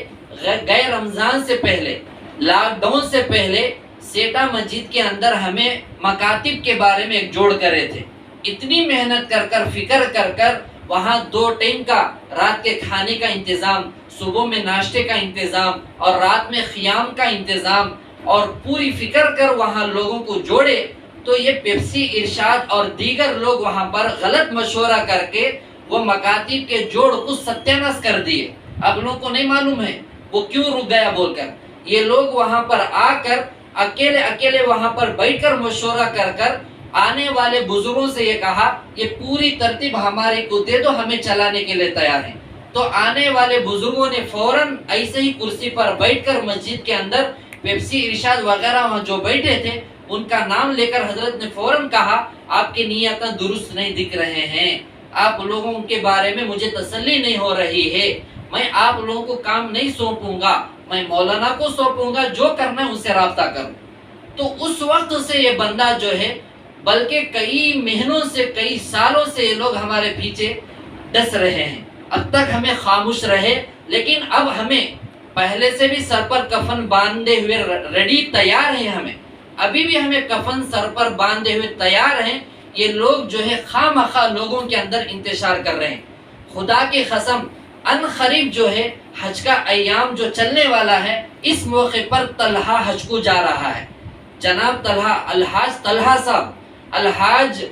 Speaker 1: گئے رمضان سے پہلے، لاک ڈاؤن سے پہلے سیٹا مسجد کے اندر ہمیں مکاتب کے بارے میں ایک جوڑ کرے تھے۔ اتنی محنت کر فکر کر وہاں 2 ٹائم کا رات کے کھانے کا انتظام، صبح میں ناشتے کا انتظام اور رات میں قیام کا انتظام، اور پوری فکر کر وہاں لوگوں کو جوڑے، تو یہ پیپسی ارشاد اور دیگر لوگ وہاں پر غلط مشورہ کر کے وہ مکاتب کے جوڑ کو ستیاناش کر دیے۔ اب لوگوں کو نہیں معلوم ہے وہ کیوں رک گیا بول کر۔ یہ لوگ وہاں پر آ کر اکیلے وہاں پر بیٹھ کر مشورہ کر آنے والے بزرگوں سے یہ کہا، یہ پوری ترتیب ہمارے کو دے دو، ہمیں چلانے کے لیے تیار ہیں۔ تو آنے والے بزرگوں نے فوراً ایسے ہی کرسی پر بیٹھ کر مسجد کے اندر پیپسی ارشاد وغیرہ وہاں جو بیٹھے تھے ان کا نام لے کر حضرت نے فوراً کہا، آپ کی نیتیں درست نہیں دکھ رہے ہیں، آپ لوگوں کے بارے میں مجھے تسلی نہیں ہو رہی ہے، میں آپ لوگوں کو کام نہیں سونپوں گا، میں مولانا کو سونپوں گا، جو کرنا ہے ان سے رابطہ کروں۔ تو اس وقت سے یہ بندہ جو ہے، بلکہ کئی مہینوں سے، کئی سالوں سے یہ لوگ ہمارے پیچھے ڈس رہے ہیں، اب تک ہمیں خاموش رہے، لیکن اب ہمیں پہلے سے بھی سر پر کفن باندھے ہوئے ریڈی تیار ہیں، ہمیں ابھی بھی ہمیں کفن سر پر باندھے ہوئے تیار ہیں۔ یہ لوگ جو ہے خواہ لوگوں کے اندر انتشار کر رہے ہیں۔ خدا کی قسم ان قریب جو ہے حج کا ایام جو چلنے والا ہے، اس موقع پر طلحہ حج کو جا رہا ہے، جناب طلحہ، الحاج طلحہ صاحب، الحاج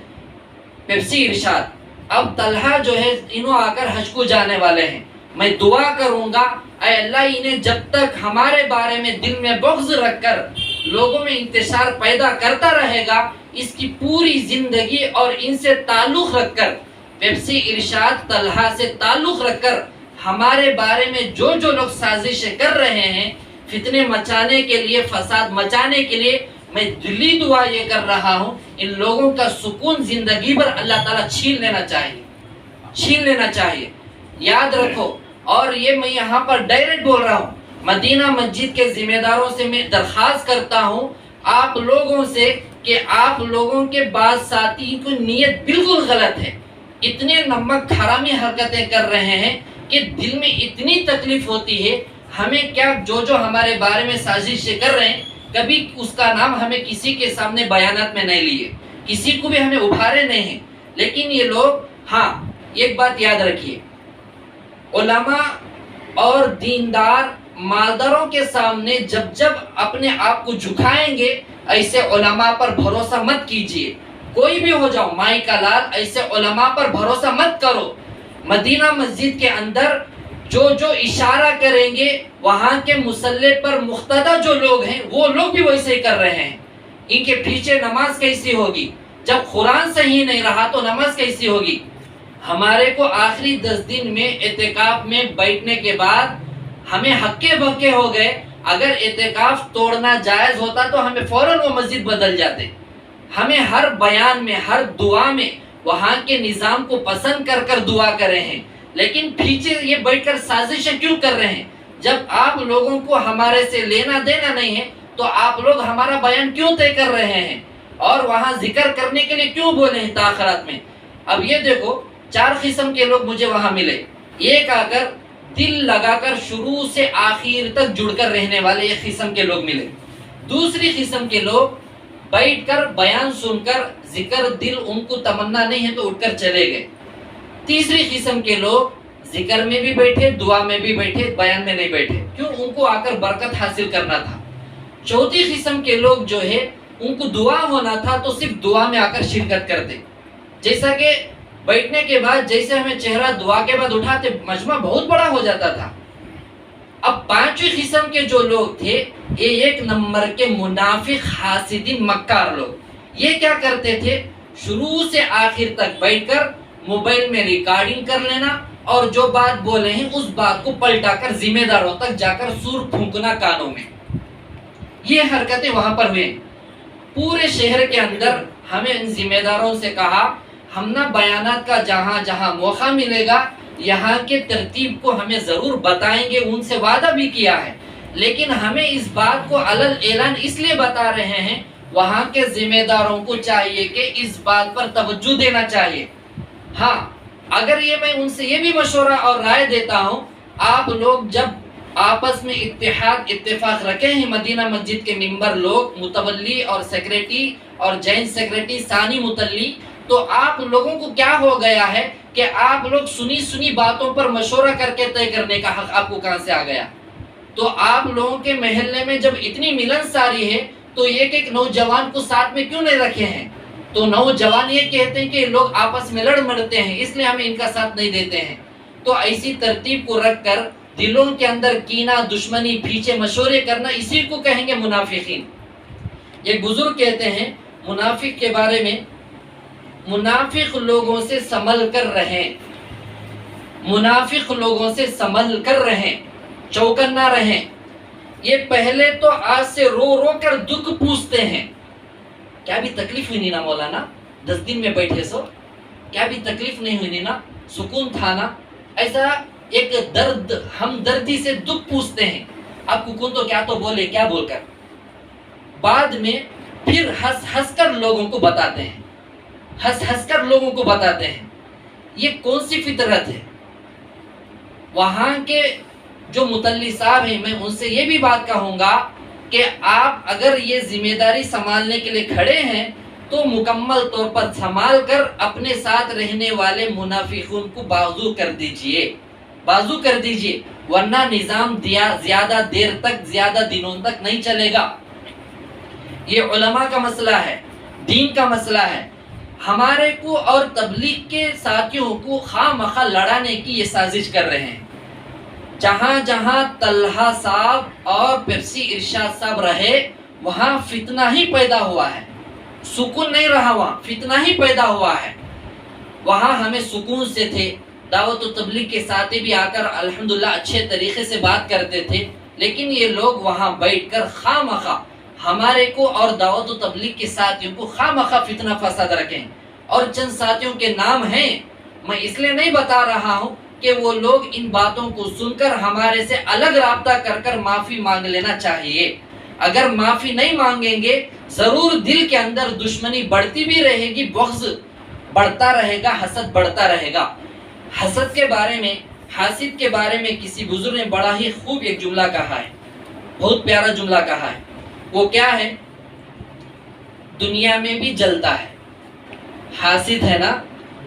Speaker 1: پیپسی ارشاد، اب طلحہ جو ہے انہوں آ کر حج کو جانے والے ہیں۔ میں دعا کروں گا اے اللہ انہیں جب تک ہمارے بارے میں دل میں بغض رکھ کر لوگوں میں انتشار پیدا کرتا رہے گا، اس کی پوری زندگی اور ان سے تعلق رکھ کر، پیپسی ارشاد طلحہ سے تعلق رکھ کر ہمارے بارے میں جو لوگ سازشیں کر رہے ہیں فتنے مچانے کے لیے، فساد مچانے کے لیے، میں دلی دعا یہ کر رہا ہوں ان لوگوں کا سکون زندگی پر اللہ تعالیٰ چھین لینا چاہیے. یاد رکھو، اور یہ میں یہاں پر ڈائریکٹ بول رہا ہوں، مدینہ مسجد کے ذمہ داروں سے میں درخواست کرتا ہوں آپ لوگوں سے کہ آپ لوگوں کے بعض ساتھی کی نیت بالکل غلط ہے، اتنے نمک حرامی حرکتیں کر رہے ہیں کہ دل میں اتنی تکلیف ہوتی ہے. ہمیں کیا جو ہمارے بارے میں سازشیں کر رہے ہیں، کبھی اس کا نام ہمیں کسی کے سامنے بیانات میں نہیں لیے، کسی کو بھی ہمیں ابھارے نہیں ہیں، لیکن یہ لوگ، ہاں ایک بات یاد رکھیے، علماء اور دیندار مالداروں کے سامنے جب اپنے آپ کو جھکائیں گے، ایسے علماء پر بھروسہ مت کیجیے. کوئی بھی ہو جاؤ، مائی کا لال، ایسے علماء پر بھروسہ مت کرو. مدینہ مسجد کے اندر جو اشارہ کریں گے، وہاں کے مسلح پر مقتدی جو لوگ ہیں وہ لوگ بھی ویسے ہی کر رہے ہیں. ان کے پیچھے نماز کیسی ہوگی؟ جب قرآن صحیح نہیں رہا تو نماز کیسی ہوگی؟ ہمارے کو آخری 10 دن میں اعتکاف میں بیٹھنے کے بعد ہمیں ہکے بکے ہو گئے. اگر اعتکاف توڑنا جائز ہوتا تو ہمیں فوراً وہ مسجد بدل جاتے. ہمیں ہر بیان میں، ہر دعا میں وہاں کے نظام کو پسند کر دعا کر رہے ہیں، لیکن پیچھے یہ بیٹھ کر سازشیں کیوں کر رہے ہیں؟ جب آپ لوگوں کو ہمارے سے لینا دینا نہیں ہے تو آپ لوگ ہمارا بیان کیوں طے کر رہے ہیں اور وہاں ذکر کرنے کے لیے کیوں بولے ہیں تاخرات میں؟ اب یہ دیکھو، 4 قسم کے لوگ مجھے وہاں ملے. ایک آ کر دل لگا کر شروع سے آخر تک جڑ کر رہنے والے ایک قسم کے لوگ ملے. دوسری قسم کے لوگ بیٹھ کر بیان سن کر ذکر دل ان کو تمنا نہیں ہے تو اٹھ کر چلے گئے. تیسری قسم کے لوگ ذکر میں بھی بیٹھے، دعا میں بھی بیٹھے، بیان میں نہیں بیٹھے، کیوں؟ ان کو آ کر برکت حاصل کرنا تھا. چوتھی قسم کے لوگ جو ہے ان کو دعا ہونا تھا تو صرف دعا میں آ کر شرکت کرتے. جیسا کہ بیٹھنے کے بعد جیسے ہمیں چہرہ دعا کے بعد اٹھاتے، مجمع بہت بڑا ہو جاتا تھا. اب پانچویں قسم کے جو لوگ تھے، یہ 1 نمبر کے منافق، حاسدین، مکار لوگ. یہ کیا کرتے تھے؟ شروع سے آخر تک بیٹھ کر موبائل میں ریکارڈنگ کر لینا اور جو بات بولے ہیں اس بات کو پلٹا کر ذمہ داروں تک جا کر سور پھونکنا کانوں میں. یہ حرکتیں وہاں پر ہوئے. پورے شہر کے اندر ہمیں ان ذمہ داروں سے کہا ہم نہ بیانات کا جہاں موقع ملے گا یہاں کے ترتیب کو ہمیں ضرور بتائیں گے، ان سے وعدہ بھی کیا ہے، لیکن ہمیں اس بات کو علل اعلان اس لیے بتا رہے ہیں، وہاں کے ذمہ داروں کو چاہیے کہ اس بات پر توجہ دینا چاہیے. ہاں، اگر یہ میں ان سے یہ بھی مشورہ اور رائے دیتا ہوں، آپ لوگ جب آپس میں اتفاق رکھے ہیں، مدینہ مسجد کے ممبر لوگ، متولی اور سیکریٹری اور جوائنٹ سیکریٹری ثانی متلی، تو آپ لوگوں کو کیا ہو گیا ہے کہ آپ لوگ سنی باتوں پر مشورہ کر کے طے کرنے کا حق آپ کو کہاں سے آ گیا؟ تو آپ لوگوں کے محلے میں جب اتنی ملن ساری ہے تو ایک نوجوان کو ساتھ میں کیوں نہیں رکھے ہیں؟ تو نوجوان یہ کہتے ہیں کہ لوگ آپس میں لڑ مرتے ہیں، اس لیے ہمیں ان کا ساتھ نہیں دیتے ہیں. تو ایسی ترتیب کو رکھ کر دلوں کے اندر کینہ، دشمنی، پیچھے مشورے کرنا، اسی کو کہیں گے منافقین. ایک بزرگ کہتے ہیں منافق کے بارے میں، منافق لوگوں سے سنبھل کر رہیں، منافق لوگوں سے سنبھل کر رہیں، چوکنا رہیں. یہ پہلے تو آج سے رو کر دکھ پوچھتے ہیں. کیا بھی تکلیف ہوئی نہیں نا مولانا؟ 10 دن میں بیٹھے سو کیا بھی تکلیف نہیں ہوئی نہیں نا؟ سکون تھا نا؟ ایسا ایک درد، ہم دردی سے دکھ پوچھتے ہیں. اب کون تو کیا تو بولے، کیا بول کر بعد میں پھر ہنس کر لوگوں کو بتاتے ہیں، ہنس کر لوگوں کو بتاتے ہیں. یہ کون سی فطرت ہے؟ وہاں کے جو متلی صاحب ہیں، میں ان سے یہ بھی بات کہوں گا کہ آپ اگر یہ ذمہ داری سنبھالنے کے لیے کھڑے ہیں تو مکمل طور پر سنبھال کر اپنے ساتھ رہنے والے منافقون کو بازو کر دیجئے، ورنہ نظام زیادہ دیر تک، زیادہ دنوں تک نہیں چلے گا. یہ علماء کا مسئلہ ہے، دین کا مسئلہ ہے. ہمارے کو اور تبلیغ کے ساتھیوں کو خواہ مخواہ لڑانے کی یہ سازش کر رہے ہیں. جہاں جہاں طلحہ صاحب اور پیپسی ارشاد صاحب رہے وہاں فتنہ ہی پیدا ہوا ہے، سکون نہیں رہا، وہاں فتنہ ہی پیدا ہوا ہے۔ وہاں ہمیں سکون سے تھے، دعوت و تبلیغ کے ساتھی بھی آ کر الحمدللہ اچھے طریقے سے بات کرتے تھے، لیکن یہ لوگ وہاں بیٹھ کر خواہ مخواہ ہمارے کو اور دعوت و تبلیغ کے ساتھیوں کو خواہ مخواہ فتنہ فساد رکھیں۔ اور چند ساتھیوں کے نام ہیں، میں اس لیے نہیں بتا رہا ہوں کہ وہ لوگ ان باتوں کو سن کر ہمارے سے الگ رابطہ کر کر معافی مانگ لینا چاہیے۔ اگر معافی نہیں مانگیں گے ضرور دل کے اندر دشمنی بڑھتی بھی رہے گی، بغض بڑھتا رہے گا، حسد بڑھتا رہے گا۔ حسد کے بارے میں، حاسد کے بارے میں کسی بزرگ نے بڑا ہی خوب ایک جملہ کہا ہے، بہت پیارا جملہ کہا ہے۔ وہ کیا ہے؟ دنیا میں بھی جلتا ہے، حاسد ہے نا،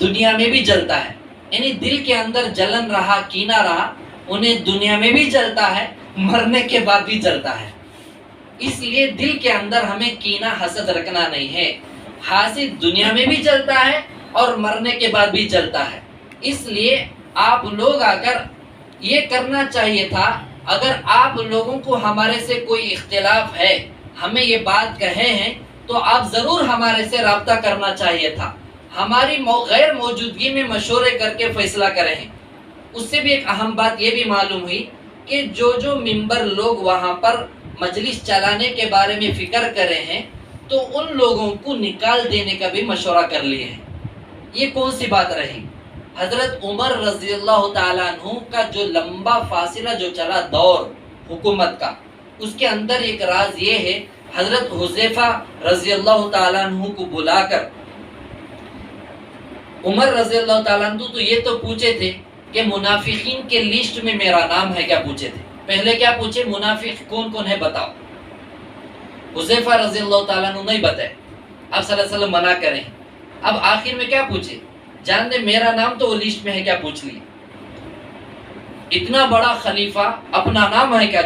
Speaker 1: دنیا میں بھی جلتا ہے، یعنی دل کے اندر جلن رہا، کینہ رہا، انہیں دنیا میں بھی جلتا ہے، مرنے کے بعد بھی جلتا ہے۔ اس لیے دل کے اندر ہمیں کینہ حسد رکھنا نہیں ہے۔ حاسد دنیا میں بھی جلتا ہے اور مرنے کے بعد بھی جلتا ہے۔ اس لیے آپ لوگ آ کر یہ کرنا چاہیے تھا، اگر آپ لوگوں کو ہمارے سے کوئی اختلاف ہے، ہمیں یہ بات کہے ہیں تو آپ ضرور ہمارے سے رابطہ کرنا چاہیے تھا، ہماری غیر موجودگی میں مشورے کر کے فیصلہ کریں۔ اس سے بھی ایک اہم بات یہ بھی معلوم ہوئی کہ جو ممبر لوگ وہاں پر مجلس چلانے کے بارے میں فکر کرے ہیں تو ان لوگوں کو نکال دینے کا بھی مشورہ کر لیے ہیں۔ یہ کون سی بات رہی؟ حضرت عمر رضی اللہ تعالیٰ عنہ کا جو لمبا فاصلہ جو چلا دور حکومت کا، اس کے اندر ایک راز یہ ہے، حضرت حذیفہ رضی اللہ تعالیٰ عنہ کو بلا کر عمر رضی اللہ تعالیٰ عنہ تو یہ تو پوچھے تھے کہ منافقین کے لسٹ میں میرا نام ہے کیا؟ پوچھے تھے۔ پہلے کیا پوچھے؟ منافق کون کون ہے بتاؤ۔ حذیفہ رضی اللہ تعالیٰ عنہ نہیں بتائے، آپ صلی اللہ علیہ وسلم منع کریں۔ اب آخر میں کیا پوچھے؟ جان دے میرا نام تو وہ لسٹ میں ہے کیا؟ پوچھ لی۔ اتنا بڑا خلیفہ اپنا نام ہے کیا؟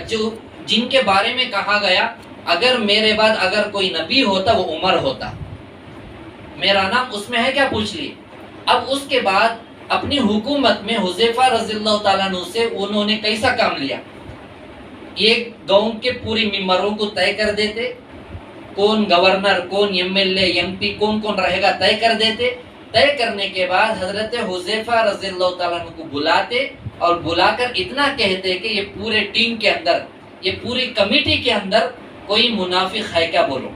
Speaker 1: جن کے بارے میں کہا گیا اگر میرے بعد اگر کوئی نبی ہوتا وہ عمر ہوتا، میرا نام اس میں ہے کیا؟ پوچھ لی۔ اب اس کے بعد اپنی حکومت میں حذیفہ رضی اللہ تعالیٰ عنہ سے انہوں نے کیسا کام لیا؟ ایک گاؤں کے پوری ممبروں کو طے کر دیتے، کون گورنر، کون M L A, M P, کون کون رہے گا طے کر دیتے۔ طے کرنے کے بعد حضرت حذیفہ رضی اللہ تعالیٰ عنہ کو بلاتے اور بلا کر اتنا کہتے کہ یہ پورے ٹیم کے اندر، یہ پوری کمیٹی کے اندر کوئی منافق ہے کیا؟ بولو۔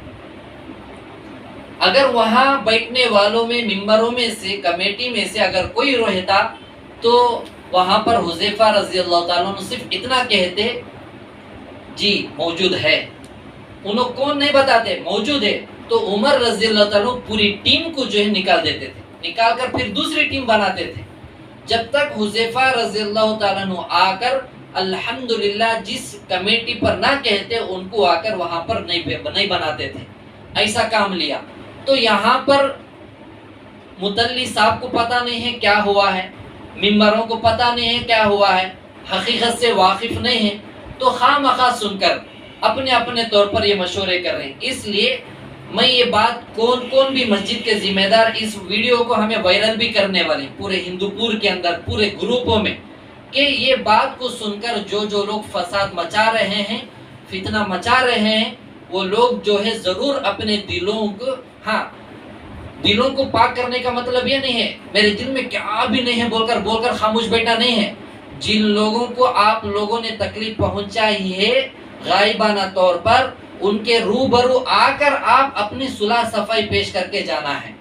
Speaker 1: اگر وہاں بیٹھنے والوں میں، ممبروں میں سے، کمیٹی میں سے اگر کوئی رہتا تو وہاں پر حذیفہ رضی اللہ تعالیٰ عنہ صرف اتنا کہتے جی موجود ہے، انہوں کون نہیں بتاتے موجود ہے، تو عمر رضی اللہ تعالیٰ عنہ پوری ٹیم کو جو ہے نکال دیتے تھے، نکال کر پھر دوسری ٹیم بناتے تھے، جب تک حذیفہ رضی اللہ تعالیٰ عنہ آ کر الحمدللہ جس کمیٹی پر نہ کہتے ان کو آ کر وہاں پر نہیں بناتے تھے۔ ایسا کام لیا۔ تو یہاں پر متلی صاحب کو پتہ نہیں ہے کیا ہوا ہے، ممبروں کو پتہ نہیں ہے کیا ہوا ہے، حقیقت سے واقف نہیں ہے، تو خواہ مخواہ سن کر اپنے اپنے طور پر یہ مشورے کر رہے ہیں۔ اس لیے میں یہ بات کون بھی مسجد کے ذمہ دار اس ویڈیو کو ہمیں وائرل بھی کرنے والے پورے ہندوپور کے اندر، پورے گروپوں میں، کہ یہ بات کو سن کر جو لوگ فساد مچا رہے ہیں، فتنہ مچا رہے ہیں، وہ لوگ جو ہے ضرور اپنے دلوں کو پاک کرنے کا مطلب یہ نہیں ہے میرے دل میں کیا بھی نہیں ہے بول کر خاموش بیٹھا نہیں ہے۔ جن لوگوں کو آپ لوگوں نے تکلیف پہنچائی ہے غائبانہ طور پر، ان کے روبرو آ کر آپ اپنی صلح صفائی پیش کر کے جانا ہے،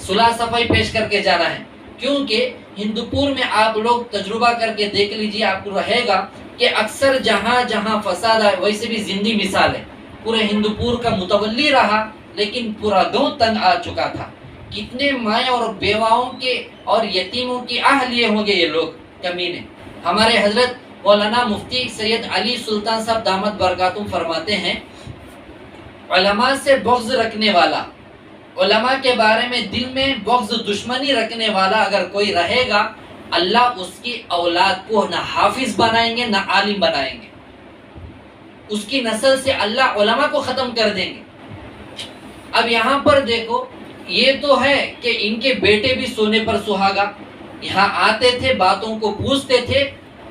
Speaker 1: صلح صفائی پیش کر کے جانا ہے۔ کیونکہ ہندوپور میں آپ لوگ تجربہ کر کے دیکھ لیجئے، آپ کو رہے گا کہ اکثر جہاں جہاں فساد ہے، ویسے بھی زندی مثال ہے، پورے ہندوپور کا متولی رہا لیکن پورا گاؤں تنگ آ چکا تھا۔ کتنے مائیں اور بیواؤں کے اور یتیموں کی آہ لیے ہوں گے یہ لوگ کمینے۔ ہمارے حضرت مولانا مفتی سید علی سلطان صاحب دامت برکاتہم فرماتے ہیں، علماء سے بغض رکھنے والا، علماء کے بارے میں دل میں بغض دشمنی رکھنے والا اگر کوئی رہے گا، اللہ اس کی اولاد کو نہ حافظ بنائیں گے نہ عالم بنائیں گے، اس کی نسل سے اللہ علماء کو ختم کر دیں گے۔ اب یہاں پر دیکھو، یہ تو ہے کہ ان کے بیٹے بھی سونے پر سہاگا، یہاں آتے تھے، باتوں کو پوچھتے تھے،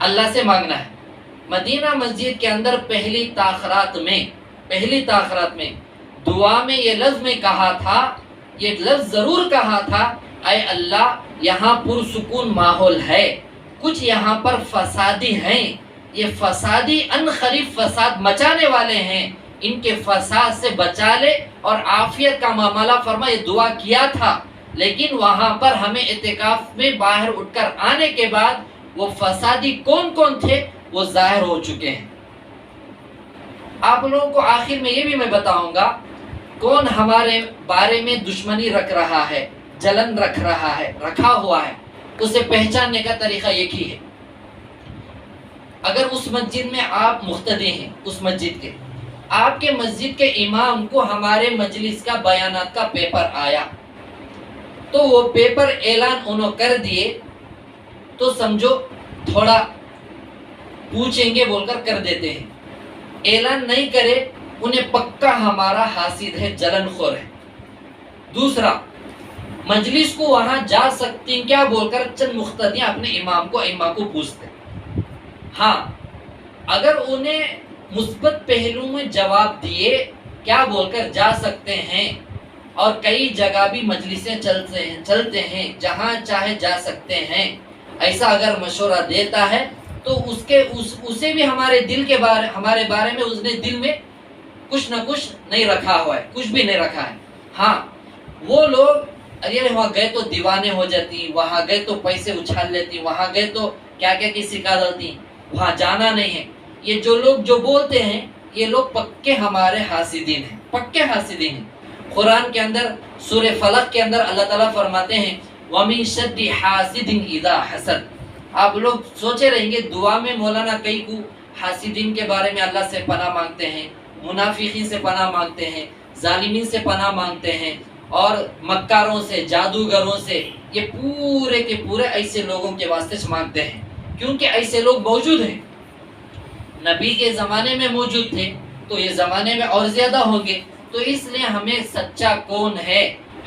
Speaker 1: اللہ سے مانگنا ہے۔ مدینہ مسجد کے اندر پہلی تاخرات میں دعا میں یہ لفظ میں کہا تھا، یہ لفظ ضرور کہا تھا، اے اللہ یہاں پرسکون ماحول ہے، کچھ یہاں پر فسادی ہیں، یہ فسادی انخریف فساد مچانے والے ہیں، ان کے فساد سے بچا لے اور عافیت کا معاملہ فرما۔ یہ دعا کیا تھا، لیکن وہاں پر ہمیں اعتکاف میں باہر اٹھ کر آنے کے بعد وہ فسادی کون کون تھے وہ ظاہر ہو چکے ہیں۔ آپ لوگوں کو آخر میں یہ بھی میں بتاؤں گا کون ہمارے بارے میں دشمنی رکھ رہا ہے، جلن رکھا ہوا ہے، اسے پہچاننے کا طریقہ ایک ہی ہے۔ اگر اس مسجد میں آپ مقتدی ہیں، اس مسجد کے آپ کے مسجد کے امام کو ہمارے مجلس کا بیانات کا پیپر آیا تو وہ پیپر اعلان انہوں کر دیے تو سمجھو تھوڑا پوچھیں گے بول کر دیتے ہیں، اعلان نہیں کرے انہیں پکا ہمارا حاسد ہے، جلن خور ہے۔ دوسرا، مجلس کو وہاں جا سکتی ہیں کیا بول کر چند مقتدیاں اپنے امام کو پوچھتے ہیں۔ ہاں، اگر انہیں مثبت پہلو میں جواب دیے کیا بول کر جا سکتے ہیں، اور کئی جگہ بھی مجلسیں چلتے ہیں جہاں چاہے جا سکتے ہیں، ایسا اگر مشورہ دیتا ہے تو اسے بھی ہمارے بارے میں اس نے دل میں کچھ نہ کچھ نہیں رکھا ہوا ہے، کچھ بھی نہیں رکھا ہے۔ ہاں، وہ لوگ ارے وہاں گئے تو دیوانے ہو جاتی، وہاں گئے تو پیسے اچھال لیتی، وہاں گئے تو کیا کی سکھا دیتی، وہاں جانا نہیں ہے۔ یہ جو لوگ جو بولتے ہیں یہ لوگ پکے ہمارے حاسدین ہیں۔ قرآن کے اندر سورہ فلق کے اندر اللہ تعالیٰ فرماتے ہیں وَمِن شَرِّ حَاسِدٍ إِذَا حَسَدَ۔ آپ لوگ سوچے رہیں گے دعا میں مولانا کئی کو حاسدین کے بارے میں اللہ سے پناہ مانگتے ہیں، منافقین سے پناہ مانگتے ہیں، ظالمین سے پناہ مانگتے ہیں، اور مکاروں سے، جادوگروں سے، یہ پورے کے پورے ایسے لوگوں کے واسطے سے مانگتے ہیں، کیونکہ ایسے لوگ موجود ہیں، نبی کے زمانے میں موجود تھے تو یہ زمانے میں اور زیادہ ہوں گے۔ تو اس لیے ہمیں سچا کون ہے،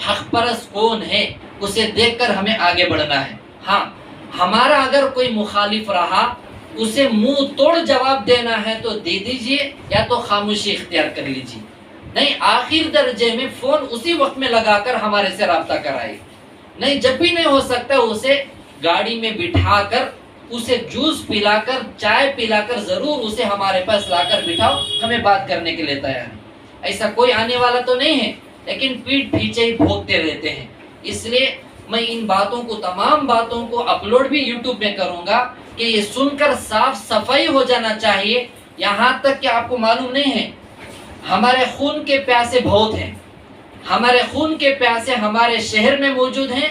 Speaker 1: حق پرست کون ہے، اسے دیکھ کر ہمیں آگے بڑھنا ہے۔ ہاں، ہمارا اگر کوئی مخالف رہا اسے منہ توڑ جواب دینا ہے تو دے دیجئے، یا تو خاموشی اختیار کر لیجئے، نہیں آخر درجے میں فون اسی وقت میں لگا کر ہمارے سے رابطہ کرائے، نہیں جب بھی نہیں ہو سکتا اسے گاڑی میں بٹھا کر، اسے جوس پلا کر، چائے پلا کر ضرور اسے ہمارے پاس لا کر بٹھاؤ، ہمیں بات کرنے کے لیے تیار ہے۔ ایسا کوئی آنے والا تو نہیں ہے، لیکن پیٹ پیچھے ہی بھوکتے رہتے ہیں۔ اس لیے میں ان باتوں کو، تمام باتوں کو اپلوڈ بھی یوٹیوب میں کروں گا کہ یہ سن کر صاف صفائی ہو جانا چاہیے۔ یہاں تک کہ آپ کو معلوم نہیں ہے ہمارے خون کے پیاسے بہت ہیں، ہمارے خون کے پیاسے ہمارے شہر میں موجود ہیں،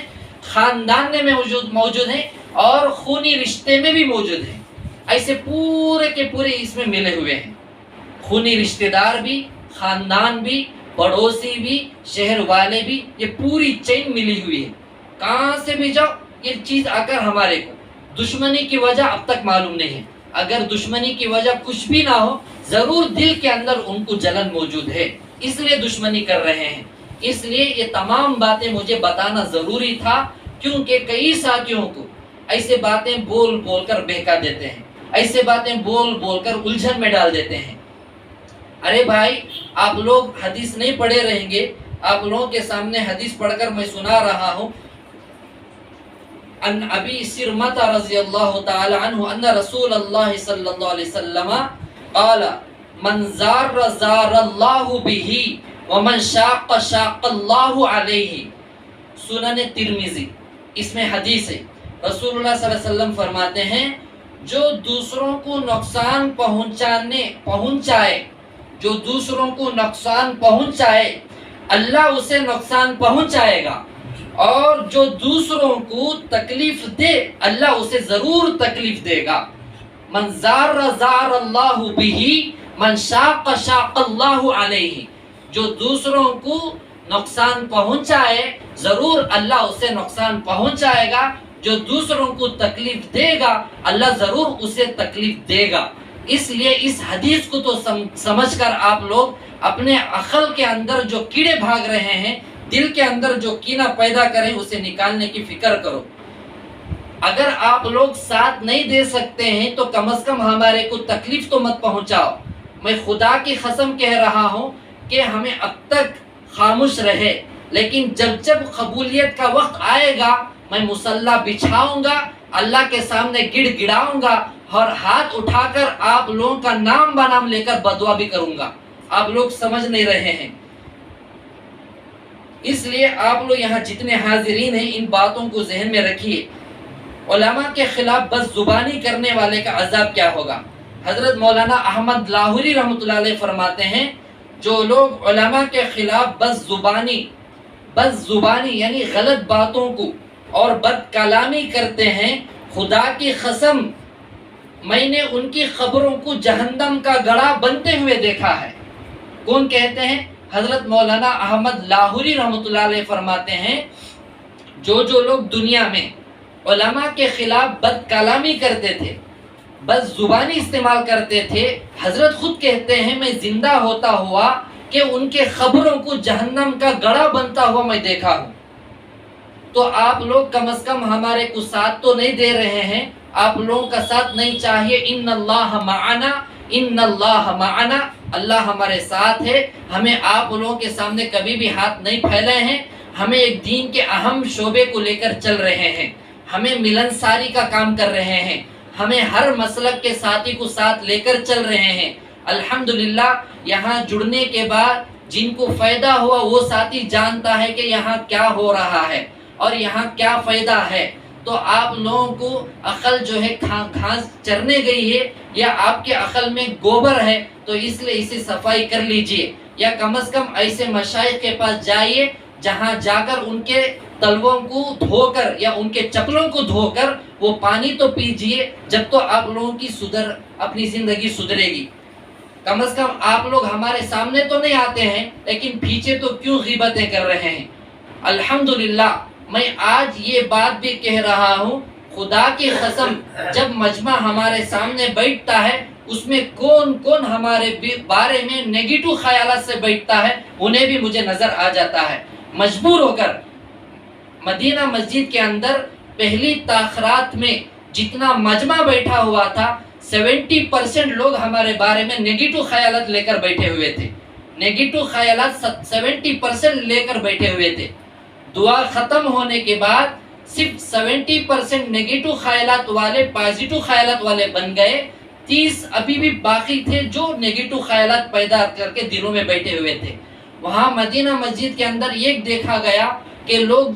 Speaker 1: خاندان میں موجود ہیں، اور خونی رشتے میں بھی موجود ہیں۔ ایسے پورے کے پورے اس میں ملے ہوئے ہیں، خونی رشتہ دار بھی، خاندان بھی، پڑوسی بھی، شہر والے بھی، یہ پوری چین ملی ہوئی ہے۔ کہاں سے بھی جاؤ یہ چیز آ کر ہمارے کو دشمنی کی وجہ اب تک معلوم نہیں ہے۔ اگر دشمنی کی وجہ کچھ بھی نہ ہو، ضرور دل کے اندر ان کو جلن موجود ہے، اس لیے دشمنی کر رہے ہیں۔ اس لیے یہ تمام باتیں مجھے بتانا ضروری تھا، کیونکہ کئی ساتھیوں کو ایسے باتیں بول بول کر بہکا دیتے ہیں، ایسے باتیں بول بول کر الجھن میں ڈال دیتے ہیں۔ ارے بھائی، آپ لوگ حدیث نہیں پڑھے رہیں گے، آپ لوگوں کے سامنے حدیث پڑھ کر میں سنا رہا ہوں۔ ان ابی سرمۃ رضی اللہ تعالی عنہ ان رسول اللہ صلی اللہ علیہ وسلم قال من زار زار اللہ بہ ومن شاق شاق اللہ علیہ، سنن ترمذی، اس میں حدیث ہے۔ رسول اللہ صلی اللہ علیہ وسلم فرماتے ہیں جو دوسروں کو نقصان پہنچائے، جو دوسروں کو نقصان پہنچائے اللہ اسے نقصان پہنچائے گا، اور جو دوسروں کو تکلیف دے اللہ اسے ضرور تکلیف دے گا۔ من زار زار اللہ بہ من شاق شاق اللہ علیہ، جو دوسروں کو نقصان پہنچائے ضرور اللہ اسے نقصان پہنچائے گا، جو دوسروں کو تکلیف دے گا اللہ ضرور اسے تکلیف دے گا۔ اس لیے اس حدیث کو تو سمجھ کر آپ لوگ اپنے عقل کے اندر جو کیڑے بھاگ رہے ہیں، دل کے اندر جو کینہ پیدا کریں، اسے نکالنے کی فکر کرو۔ اگر آپ لوگ ساتھ نہیں دے سکتے ہیں تو کم از کم ہمارے کو تکلیف تو مت پہنچاؤ. میں خدا کی قسم کہہ رہا ہوں کہ ہمیں اب تک خاموش رہے، لیکن جب قبولیت کا وقت آئے گا میں مصلی بچھاؤں گا، اللہ کے سامنے گڑ گڑاؤں گا اور ہاتھ اٹھا کر آپ لوگوں کا نام بنام لے کر بدعا بھی کروں گا. آپ لوگ سمجھ نہیں رہے ہیں. اس لیے آپ لوگ یہاں جتنے حاضرین ہیں ان باتوں کو ذہن میں رکھیے. علماء کے خلاف بس زبانی کرنے والے کا عذاب کیا ہوگا؟ حضرت مولانا احمد لاہوری رحمۃ اللہ علیہ فرماتے ہیں جو لوگ علماء کے خلاف بس زبانی یعنی غلط باتوں کو اور بد کلامی کرتے ہیں، خدا کی قسم میں نے ان کی قبروں کو جہنم کا گڑھا بنتے ہوئے دیکھا ہے. کون کہتے ہیں؟ حضرت مولانا احمد لاہوری رحمۃ اللہ علیہ فرماتے ہیں جو لوگ دنیا میں علماء کے خلاف بد کلامی کرتے تھے، بس زبانی استعمال کرتے تھے، حضرت خود کہتے ہیں میں زندہ ہوتا ہوا کہ ان کے قبروں کو جہنم کا گڑھا بنتا ہوا میں دیکھا ہوں. تو آپ لوگ کم از کم ہمارے کو ساتھ تو نہیں دے رہے ہیں، آپ لوگوں کا ساتھ نہیں چاہیے. ان اللہ معنا، ان اللہ معنا، اللہ ہمارے ساتھ ہے. ہمیں آپ لوگوں کے سامنے کبھی بھی ہاتھ نہیں پھیلائے ہیں. ہمیں ایک دین کے اہم شعبے کو لے کر چل رہے ہیں، ہمیں ملنساری کا کام کر رہے ہیں، ہمیں ہر مسلک کے ساتھی کو ساتھ لے کر چل رہے ہیں. الحمدللہ یہاں جڑنے کے بعد جن کو فائدہ ہوا وہ ساتھی جانتا ہے کہ یہاں کیا ہو رہا ہے اور یہاں کیا فائدہ ہے. تو آپ لوگوں کو عقل جو ہے گھاس چرنے گئی ہے یا آپ کے عقل میں گوبر ہے تو اس لیے اسے صفائی کر لیجئے، یا کم از کم ایسے مشائخ کے پاس جائیے جہاں جا کر ان کے تلووں کو دھو کر یا ان کے چپلوں کو دھو کر وہ پانی تو پیجئے، جب تو آپ لوگوں کی اپنی زندگی سدھرے گی. کم از کم آپ لوگ ہمارے سامنے تو نہیں آتے ہیں لیکن پیچھے تو کیوں غیبتیں کر رہے ہیں. الحمدللہ میں آج یہ بات بھی کہہ رہا ہوں، خدا کی قسم جب مجمع ہمارے سامنے بیٹھتا ہے اس میں کون ہمارے بارے میں نیگیٹو خیالات سے بیٹھتا ہے انہیں بھی مجھے نظر آ جاتا ہے. مجبور ہو کر مدینہ مسجد کے اندر پہلی تاخیرات میں جتنا مجمع بیٹھا ہوا تھا 70% لوگ ہمارے بارے میں نیگیٹو خیالات لے کر بیٹھے ہوئے تھے. نیگیٹو خیالات 70% لے کر بیٹھے ہوئے تھے. دعا ختم ہونے کے بعد صرف 70% نیگیٹو خیالات والے پازیٹو خیالات والے بن گئے. 30 ابھی بھی باقی تھے جو نیگیٹو خیالات پیدا کر کے دلوں میں بیٹھے ہوئے تھے. وہاں مدینہ مسجد کے اندر یہ دیکھا گیا کہ لوگ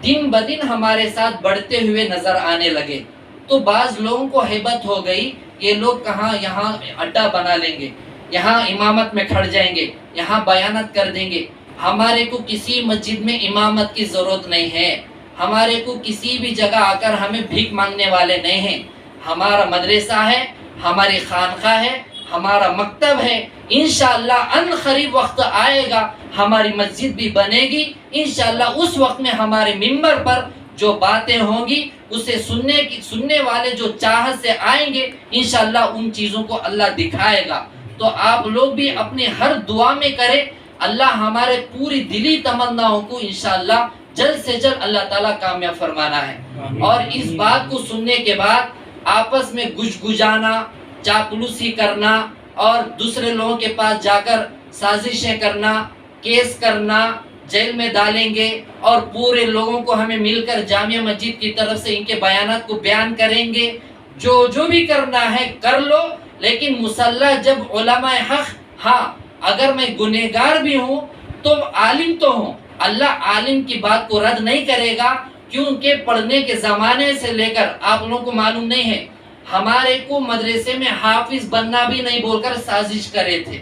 Speaker 1: دن بدن ہمارے ساتھ بڑھتے ہوئے نظر آنے لگے. تو بعض لوگوں کو ہیبت ہو گئی یہ لوگ کہاں یہاں اڈا بنا لیں گے، یہاں امامت میں کھڑ جائیں گے، یہاں بیانات کر دیں گے. ہمارے کو کسی مسجد میں امامت کی ضرورت نہیں ہے، ہمارے کو کسی بھی جگہ آ کر ہمیں بھیک مانگنے والے نہیں ہیں. ہمارا مدرسہ ہے، ہماری خانقاہ ہے، ہمارا مکتب ہے. انشاءاللہ ان قریب وقت آئے گا ہماری مسجد بھی بنے گی. انشاءاللہ اس وقت میں ہمارے منبر پر جو باتیں ہوں گی اسے سننے والے جو چاہت سے آئیں گے انشاءاللہ ان چیزوں کو اللہ دکھائے گا. تو آپ لوگ بھی اپنے ہر دعا میں کریں اللہ ہمارے پوری دلی تمناؤں کو انشاءاللہ جلد سے جلد اللہ تعالیٰ کامیاب فرمانا ہے. اور اس بات کو سننے کے بعد آپس میں گجگجانا، چاپلوسی کرنا اور دوسرے لوگوں کے پاس جا کر سازشیں کرنا، کیس کرنا، جیل میں ڈالیں گے اور پورے لوگوں کو ہمیں مل کر جامعہ مسجد کی طرف سے ان کے بیانات کو بیان کریں گے. جو بھی کرنا ہے کر لو، لیکن مسلح جب علماء حق، ہاں اگر میں گنہگار بھی ہوں تو عالم تو ہوں، اللہ عالم کی بات کو رد نہیں کرے گا. کیونکہ پڑھنے کے زمانے سے لے کر آپ لوگوں کو معلوم نہیں ہے ہمارے کو مدرسے میں حافظ بننا بھی نہیں بول کر سازش کرے تھے.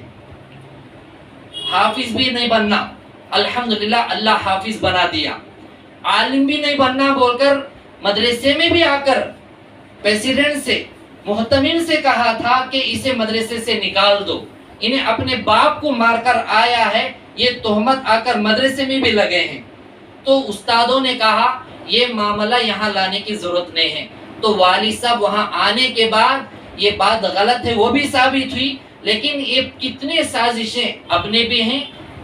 Speaker 1: حافظ بھی نہیں بننا، الحمدللہ اللہ حافظ بنا دیا. عالم بھی نہیں بننا بول کر مدرسے میں بھی آ کر پریزیڈنٹ سے، محتمم سے کہا تھا کہ اسے مدرسے سے نکال دو. انہیں اپنے باپ کو مار کر آیا ہے، یہ تہمت آ کر مدرسے میں بھی لگے ہیں. تو استادوں نے کہا یہ معاملہ یہاں لانے کی ضرورت نہیں ہے. تو والد صاحب وہاں آنے کے بعد یہ بات غلط ہے وہ بھی ثابت ہوئی. لیکن یہ کتنے سازشیں اپنے بھی ہیں،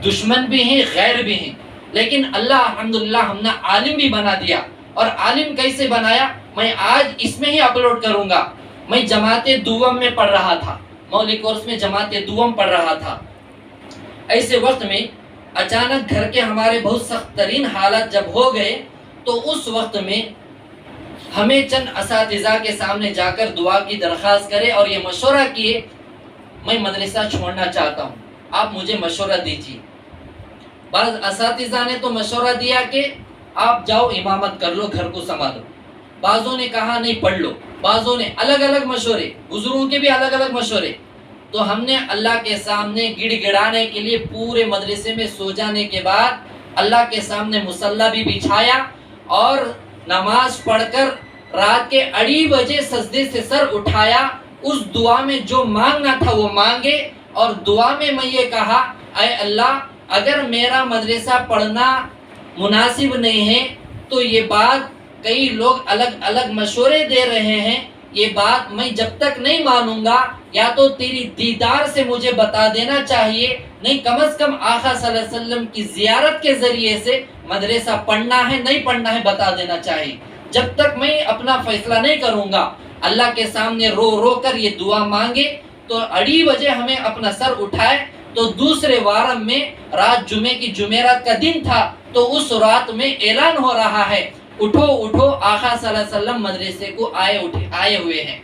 Speaker 1: دشمن بھی ہیں، غیر بھی ہیں. لیکن اللہ الحمدللہ ہم نے عالم بھی بنا دیا. اور عالم کیسے بنایا؟ میں آج اس میں ہی اپلوڈ کروں گا. میں جماعت دوم میں پڑھ رہا تھا, مولوی کورس میں جماعت دوم پڑھ رہا تھا. ایسے وقت میں اچانک گھر کے ہمارے بہت سخت ترین حالات جب ہو گئے تو اس وقت میں ہمیں چند اساتذہ کے سامنے جا کر دعا کی درخواست کرے اور یہ مشورہ کیے میں مدرسہ چھوڑنا چاہتا ہوں, آپ مجھے مشورہ دیجیے. بعض اساتذہ نے تو مشورہ دیا کہ آپ جاؤ امامت کر لو, گھر کو سنبھالو. بعضوں نے کہا نہیں پڑھ لو. بعضوں نے الگ الگ مشورے, بزرگوں کے بھی الگ الگ مشورے. تو ہم نے اللہ کے سامنے گڑ گڑانے کے لیے پورے مدرسے میں سو جانے کے بعد اللہ کے سامنے مصلی بھی بچھایا اور نماز پڑھ کر رات کے 2:30 بجے سجدے سے سر اٹھایا. اس دعا میں جو مانگنا تھا وہ مانگے اور دعا میں یہ کہا, اے اللہ اگر میرا مدرسہ پڑھنا مناسب نہیں ہے تو یہ بات کئی لوگ الگ الگ مشورے دے رہے ہیں, یہ بات میں جب تک نہیں مانوں گا یا تو تیری دیدار سے مجھے بتا دینا چاہیے, نہیں کم از کم آقا صلی اللہ علیہ وسلم کی زیارت کے ذریعے سے مدرسہ پڑھنا ہے نہیں پڑھنا ہے بتا دینا چاہیے. جب تک میں اپنا فیصلہ نہیں کروں گا. اللہ کے سامنے رو رو کر یہ دعا مانگے تو 2:30 بجے ہمیں اپنا سر اٹھائے. تو دوسرے وارم میں رات جمعے کی جمعرات کا دن تھا تو اس رات میں اعلان ہو رہا ہے, اٹھو اٹھو آقا صلی اللہ علیہ وسلم مدرسے کو آئے ہوئے ہیں.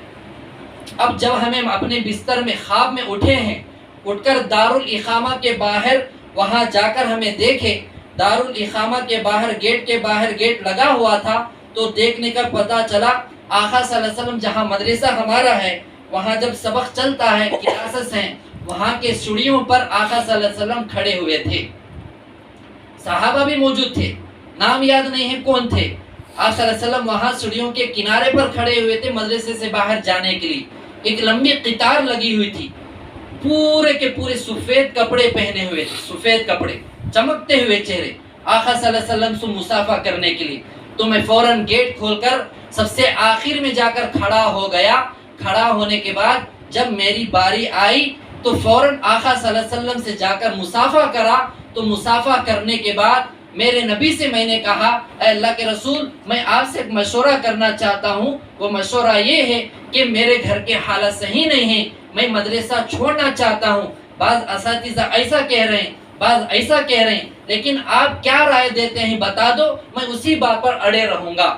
Speaker 1: اب جب ہمیں اپنے بستر میں خواب میں اٹھے ہیں, اٹھ کر دارالاقامہ کے باہر وہاں جا کر ہمیں دیکھے, دارالاقامہ کے باہر گیٹ لگا ہوا تھا. تو دیکھنے کا پتہ چلا آقا صلی اللہ علیہ وسلم جہاں مدرسہ ہمارا ہے وہاں جب سبق چلتا ہے, کلاسز ہیں, وہاں کے سیڑھیوں پر آقا صلی اللہ علیہ وسلم کھڑے ہوئے تھے. صحابہ بھی موجود تھے, نام یاد نہیں ہے کون تھے. آقا صلی اللہ علیہ وسلم وہاں سیڑھیوں کے کنارے پر کھڑے ہوئے تھے مدرسے سے باہر جانے کے لیے. ایک لمبی قطار لگی ہوئی تھی, پورے کے پورے سفید کپڑے پہنے ہوئے تھے, سفید کپڑے, چمکتے ہوئے چہرے, آقا صلی اللہ علیہ وسلم سے مصافحہ کرنے کے لیے. تو میں فوراً گیٹ کھول کر سب سے آخر میں جا کر کھڑا ہو گیا. کھڑا ہونے کے بعد جب میری باری آئی تو فوراً آقا صلی اللہ علیہ وسلم سے جا کر مصافحہ کرا. تو مصافحہ کرنے کے بعد میرے نبی سے میں نے کہا, اے اللہ کے رسول میں آپ سے ایک مشورہ کرنا چاہتا ہوں. وہ مشورہ یہ ہے کہ میرے گھر کے حالات صحیح نہیں ہیں, میں مدرسہ چھوڑنا چاہتا ہوں. بعض اساتذہ ایسا کہہ رہے ہیں, بعض ایسا کہہ رہے ہیں, لیکن آپ کیا رائے دیتے ہیں بتا دو, میں اسی بات پر اڑے رہوں گا.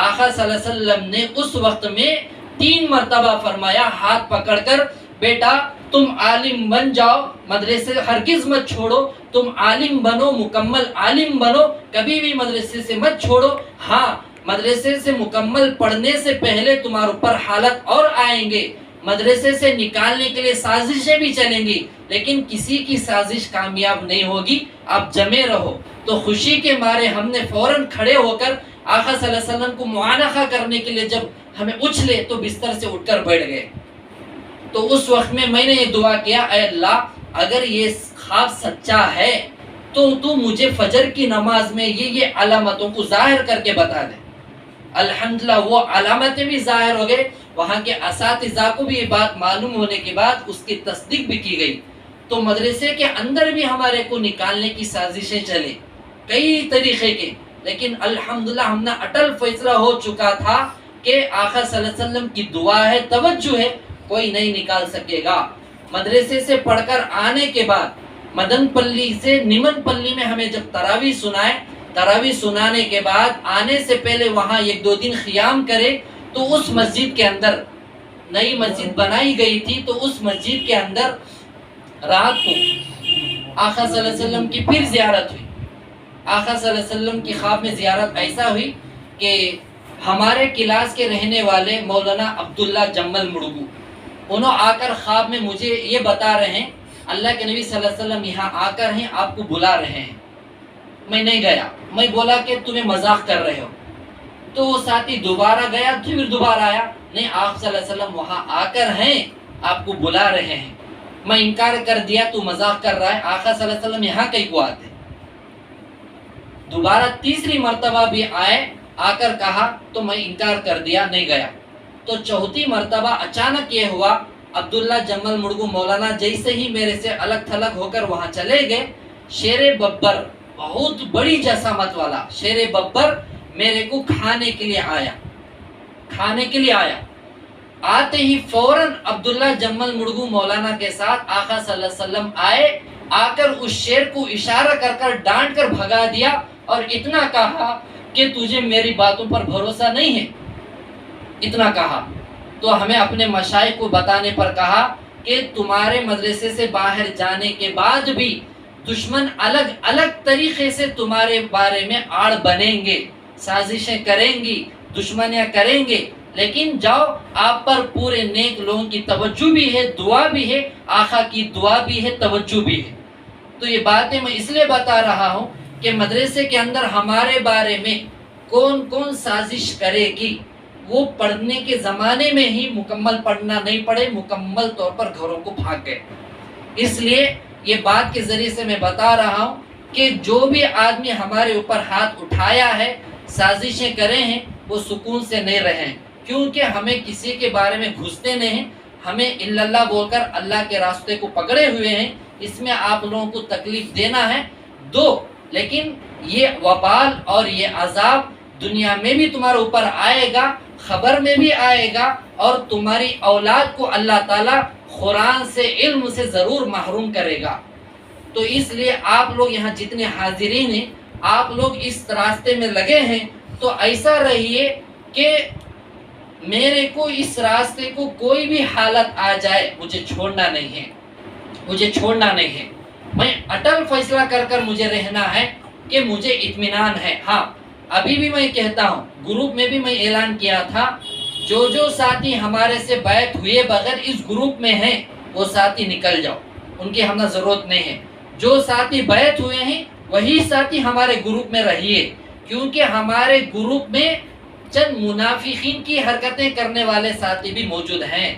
Speaker 1: آقا صلی اللہ علیہ وسلم نے اس وقت میں 3 مرتبہ فرمایا ہاتھ پکڑ کر, بیٹا تم عالم بن جاؤ, مدرسے ہرگز مت چھوڑو, تم عالم بنو, مکمل عالم بنو, کبھی بھی مدرسے سے مت چھوڑو. ہاں مدرسے سے مکمل پڑھنے سے پہلے تمہارے اوپر حالت اور آئیں گے, مدرسے سے نکالنے کے لیے سازشیں بھی چلیں گی, لیکن کسی کی سازش کامیاب نہیں ہوگی, آپ جمے رہو. تو خوشی کے مارے ہم نے فوراً کھڑے ہو کر آقا صلی اللہ علیہ وسلم کو معانقہ کرنے کے لیے جب ہمیں اچھلے تو بستر سے اٹھ کر بیٹھ گئے. تو اس وقت میں نے یہ دعا کیا, اے اللہ اگر یہ خواب سچا ہے تو تو مجھے فجر کی نماز میں یہ علامتوں کو ظاہر کر کے بتا دے. الحمدللہ وہ علامتیں بھی ظاہر ہو گئے. وہاں کے اساتذہ کو بھی یہ بات معلوم ہونے کے بعد اس کی تصدیق بھی کی گئی. تو مدرسے کے اندر بھی ہمارے کو نکالنے کی سازشیں چلے کئی طریقے کے, لیکن الحمدللہ ہم نے اٹل فیصلہ ہو چکا تھا کہ آقا صلی اللہ علیہ وسلم کی دعا ہے, توجہ ہے, کوئی نہیں نکال سکے گا. مدرسے سے پڑھ کر آنے کے بعد مدن پلی سے نیمن پلی میں ہمیں جب تراویح سنائے, تراویح سنانے کے بعد آنے سے پہلے وہاں 1-2 دن قیام کرے. تو اس مسجد کے اندر نئی مسجد بنائی گئی تھی, تو اس مسجد کے اندر رات کو آقا صلی اللہ علیہ وسلم کی پھر زیارت ہوئی. آقا صلی اللہ علیہ وسلم کی خواب میں زیارت ایسا ہوئی کہ ہمارے کلاس کے رہنے والے مولانا عبداللہ جمل مڑگو, انہوں آ کر خواب میں مجھے یہ بتا رہے ہیں اللہ کے نبی صلی اللہ علیہ وسلم یہاں آ کر ہیں, آپ کو بلا رہے ہیں. میں نہیں گیا, میں بولا کہ تمہیں مذاق کر رہے ہو. تو وہ ساتھی دوبارہ گیا, پھر دوبارہ آیا, نہیں آپ صلی اللہ علیہ وسلم وہاں آ کر ہیں, آپ کو بلا رہے ہیں. میں انکار کر دیا, تو مذاق کر رہا ہے, آقا صلی اللہ علیہ وسلم یہاں کہیں کو آتے. دوبارہ تیسری مرتبہ بھی آئے, آ کر کہا تو میں انکار کر دیا, نہیں گیا. تو چوتھی مرتبہ اچانک یہ ہوا, عبداللہ جمل مڑگو مولانا جیسے ہی میرے سے الگ تھلگ ہو کر وہاں چلے گئے, شیر ببر, بہت بڑی جسامت والا شیر ببر میرے کو کھانے کے لیے آیا. کھانے کے لیے آیا. آتے ہی فوراً عبداللہ جمل مڑگو مولانا کے ساتھ آقا صلی اللہ علیہ وسلم آئے. آ کر اس شیر کو اشارہ کر کر ڈانٹ کر بھگا دیا اور اتنا کہا کہ تجھے میری باتوں پر بھروسہ نہیں ہے. اتنا کہا تو ہمیں اپنے مشائخ کو بتانے پر کہا کہ تمہارے مدرسے سے باہر جانے کے بعد بھی دشمن الگ الگ طریقے سے تمہارے بارے میں آڑ بنیں گے, سازشیں کریں گی, دشمنیاں کریں گے, لیکن جاؤ, آپ پر پورے نیک لوگوں کی توجہ بھی ہے, دعا بھی ہے, آقا کی دعا بھی ہے, توجہ بھی ہے. تو یہ باتیں میں اس لیے بتا رہا ہوں کہ مدرسے کے اندر ہمارے بارے میں کون کون سازش کرے گی, وہ پڑھنے کے زمانے میں ہی مکمل پڑھنا نہیں پڑے, مکمل طور پر گھروں کو بھاگ گئے. اس لیے یہ بات کے ذریعے سے میں بتا رہا ہوں کہ جو بھی آدمی ہمارے اوپر ہاتھ اٹھایا ہے, سازشیں کرے ہیں, وہ سکون سے نہیں رہے ہیں, کیونکہ ہمیں کسی کے بارے میں گھستے نہیں ہیں. ہمیں الا اللہ بول کر اللہ کے راستے کو پکڑے ہوئے ہیں. اس میں آپ لوگوں کو تکلیف دینا ہے دو, لیکن یہ وبال اور یہ عذاب دنیا میں بھی تمہارے اوپر آئے گا, خبر میں بھی آئے گا, اور تمہاری اولاد کو اللہ تعالیٰ قرآن سے, علم سے ضرور محروم کرے گا. تو اس لیے آپ لوگ یہاں جتنے حاضرین ہیں, آپ لوگ اس راستے میں لگے ہیں, تو ایسا رہیے کہ میرے کو اس راستے کو کوئی بھی حالت آ جائے مجھے چھوڑنا نہیں ہے, مجھے چھوڑنا نہیں ہے. میں اٹل فیصلہ کر کر مجھے رہنا ہے کہ مجھے اطمینان ہے. ہاں, ابھی بھی میں کہتا ہوں, گروپ میں بھی میں اعلان کیا تھا, جو ساتھی ہمارے سے بیعت ہوئے بغیر اس گروپ میں ہیں وہ ساتھی نکل جاؤ, ان کی ہمیں ضرورت نہیں ہے. جو ساتھی بیعت ہوئے ہیں وہی ساتھی ہمارے گروپ میں رہیے, کیونکہ ہمارے گروپ میں چند منافقین کی حرکتیں کرنے والے ساتھی بھی موجود ہیں.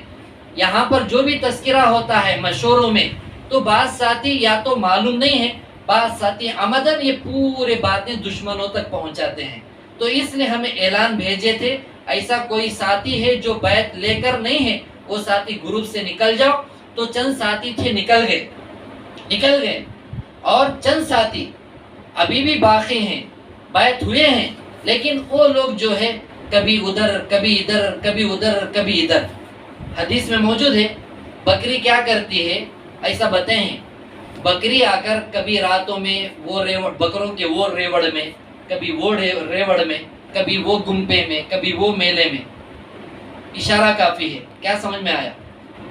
Speaker 1: یہاں پر جو بھی تذکرہ ہوتا ہے مشوروں میں, تو بعض ساتھی یا تو معلوم نہیں ہے, بعض ساتھی عمدن یہ پورے باتیں دشمنوں تک پہنچاتے ہیں. تو اس لیے ہمیں اعلان بھیجے تھے, ایسا کوئی ساتھی ہے جو بیعت لے کر نہیں ہے وہ ساتھی گروپ سے نکل جاؤ. تو چند ساتھی تھے نکل گئے, اور چند ساتھی ابھی بھی باقی ہیں, بیعت ہوئے ہیں, لیکن وہ لوگ جو ہے کبھی ادھر کبھی ادھر, کبھی ادھر کبھی ادھر. حدیث میں موجود ہے, بکری کیا کرتی ہے ایسا بتائیں, بکری آ کر کبھی راتوں میں وہ بکروں کے وہ ریوڑ میں, کبھی وہ ریوڑ میں, کبھی وہ گمپے میں, کبھی وہ میلے میں. اشارہ کافی ہے, کیا سمجھ میں آیا؟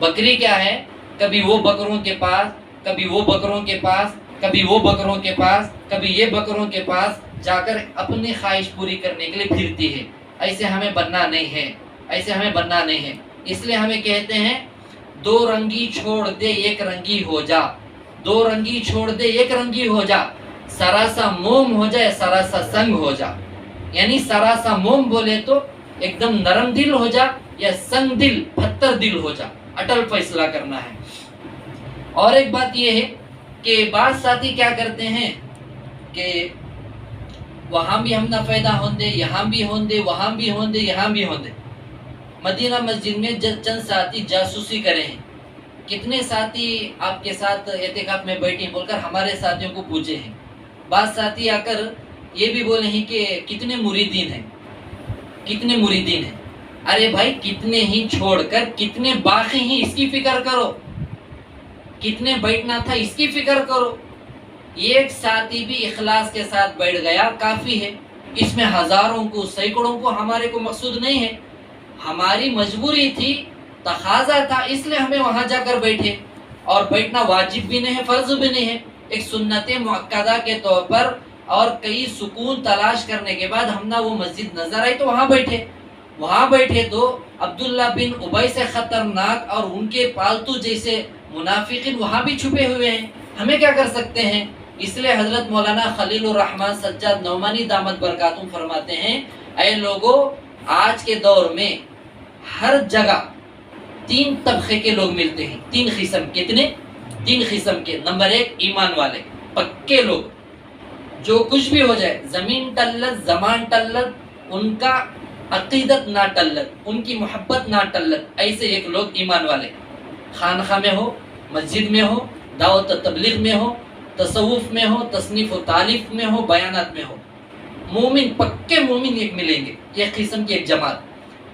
Speaker 1: بکری کیا ہے, کبھی وہ بکروں کے پاس, کبھی وہ بکروں کے پاس, کبھی وہ بکروں کے پاس, کبھی یہ بکروں کے پاس جا کر اپنی خواہش پوری کرنے کے لیے پھرتی ہے. ایسے ہمیں بننا نہیں ہے, ایسے ہمیں بننا نہیں ہے. اس لیے ہمیں کہتے ہیں دو رنگی چھوڑ دے ایک رنگی ہو جا, دو رنگی چھوڑ دے ایک رنگی ہو جا, سراسا موم ہو جائے سراسا سنگ ہو جا. یعنی سراسا موم بولے تو ایک دم نرم دل ہو جا, یا سنگ دل پتھر دل ہو جا. اٹل فیصلہ کرنا ہے. اور ایک بات یہ ہے کہ بعض ساتھی کیا کرتے ہیں کہ وہاں بھی ہم نفیدہ ہوندے, یہاں بھی ہوندے, وہاں بھی ہوندے, یہاں بھی ہوندے. مدینہ مسجد میں چند ساتھی جاسوسی کرے ہیں. کتنے ساتھی آپ کے ساتھ اعتکاف میں بیٹھے بول کر ہمارے ساتھیوں کو پوچھے ہیں. بعض ساتھی آ کر یہ بھی بولے ہیں کہ کتنے مریدین ہیں, کتنے مریدین ہیں. ارے بھائی, کتنے ہی چھوڑ کر کتنے باقی ہیں اس کی فکر کرو, کتنے بیٹھنا تھا اس کی فکر کرو. ایک ساتھی بھی اخلاص کے ساتھ بیٹھ گیا کافی ہے. اس میں ہزاروں کو, سینکڑوں کو ہمارے کو مقصود نہیں ہے. ہماری مجبوری تھی, تقاضا تھا, اس لیے ہمیں وہاں جا کر بیٹھے. اور بیٹھنا واجب بھی نہیں ہے, فرض بھی نہیں ہے, ایک سنت مؤکدہ کے طور پر. اور کئی سکون تلاش کرنے کے بعد ہم وہ مسجد نظر آئی تو وہاں بیٹھے. وہاں بیٹھے تو عبداللہ بن ابی سے خطرناک اور ان کے پالتو جیسے منافقین وہاں بھی چھپے ہوئے ہیں. ہمیں کیا کر سکتے ہیں؟ اس لیے حضرت مولانا خلیل الرحمن سجاد نعمانی دامت برکاتہم فرماتے ہیں, اے لوگوں, آج کے دور میں ہر جگہ تین طبقے کے لوگ ملتے ہیں, تین قسم. کتنے؟ تین قسم کے. نمبر ایک, ایمان والے پکے لوگ, جو کچھ بھی ہو جائے, زمین ٹلت, زمان ٹلت, ان کا عقیدت نہ ٹلت, ان کی محبت نہ ٹلت. ایسے ایک لوگ ایمان والے, خانقاہ میں ہو, مسجد میں ہو, دعوت تبلیغ میں ہو, تصوف میں ہو, تصنیف و تالیف میں ہو, بیانات میں ہو. مومن, پکے مومن ایک ملیں گے, ایک قسم کی ایک جماعت.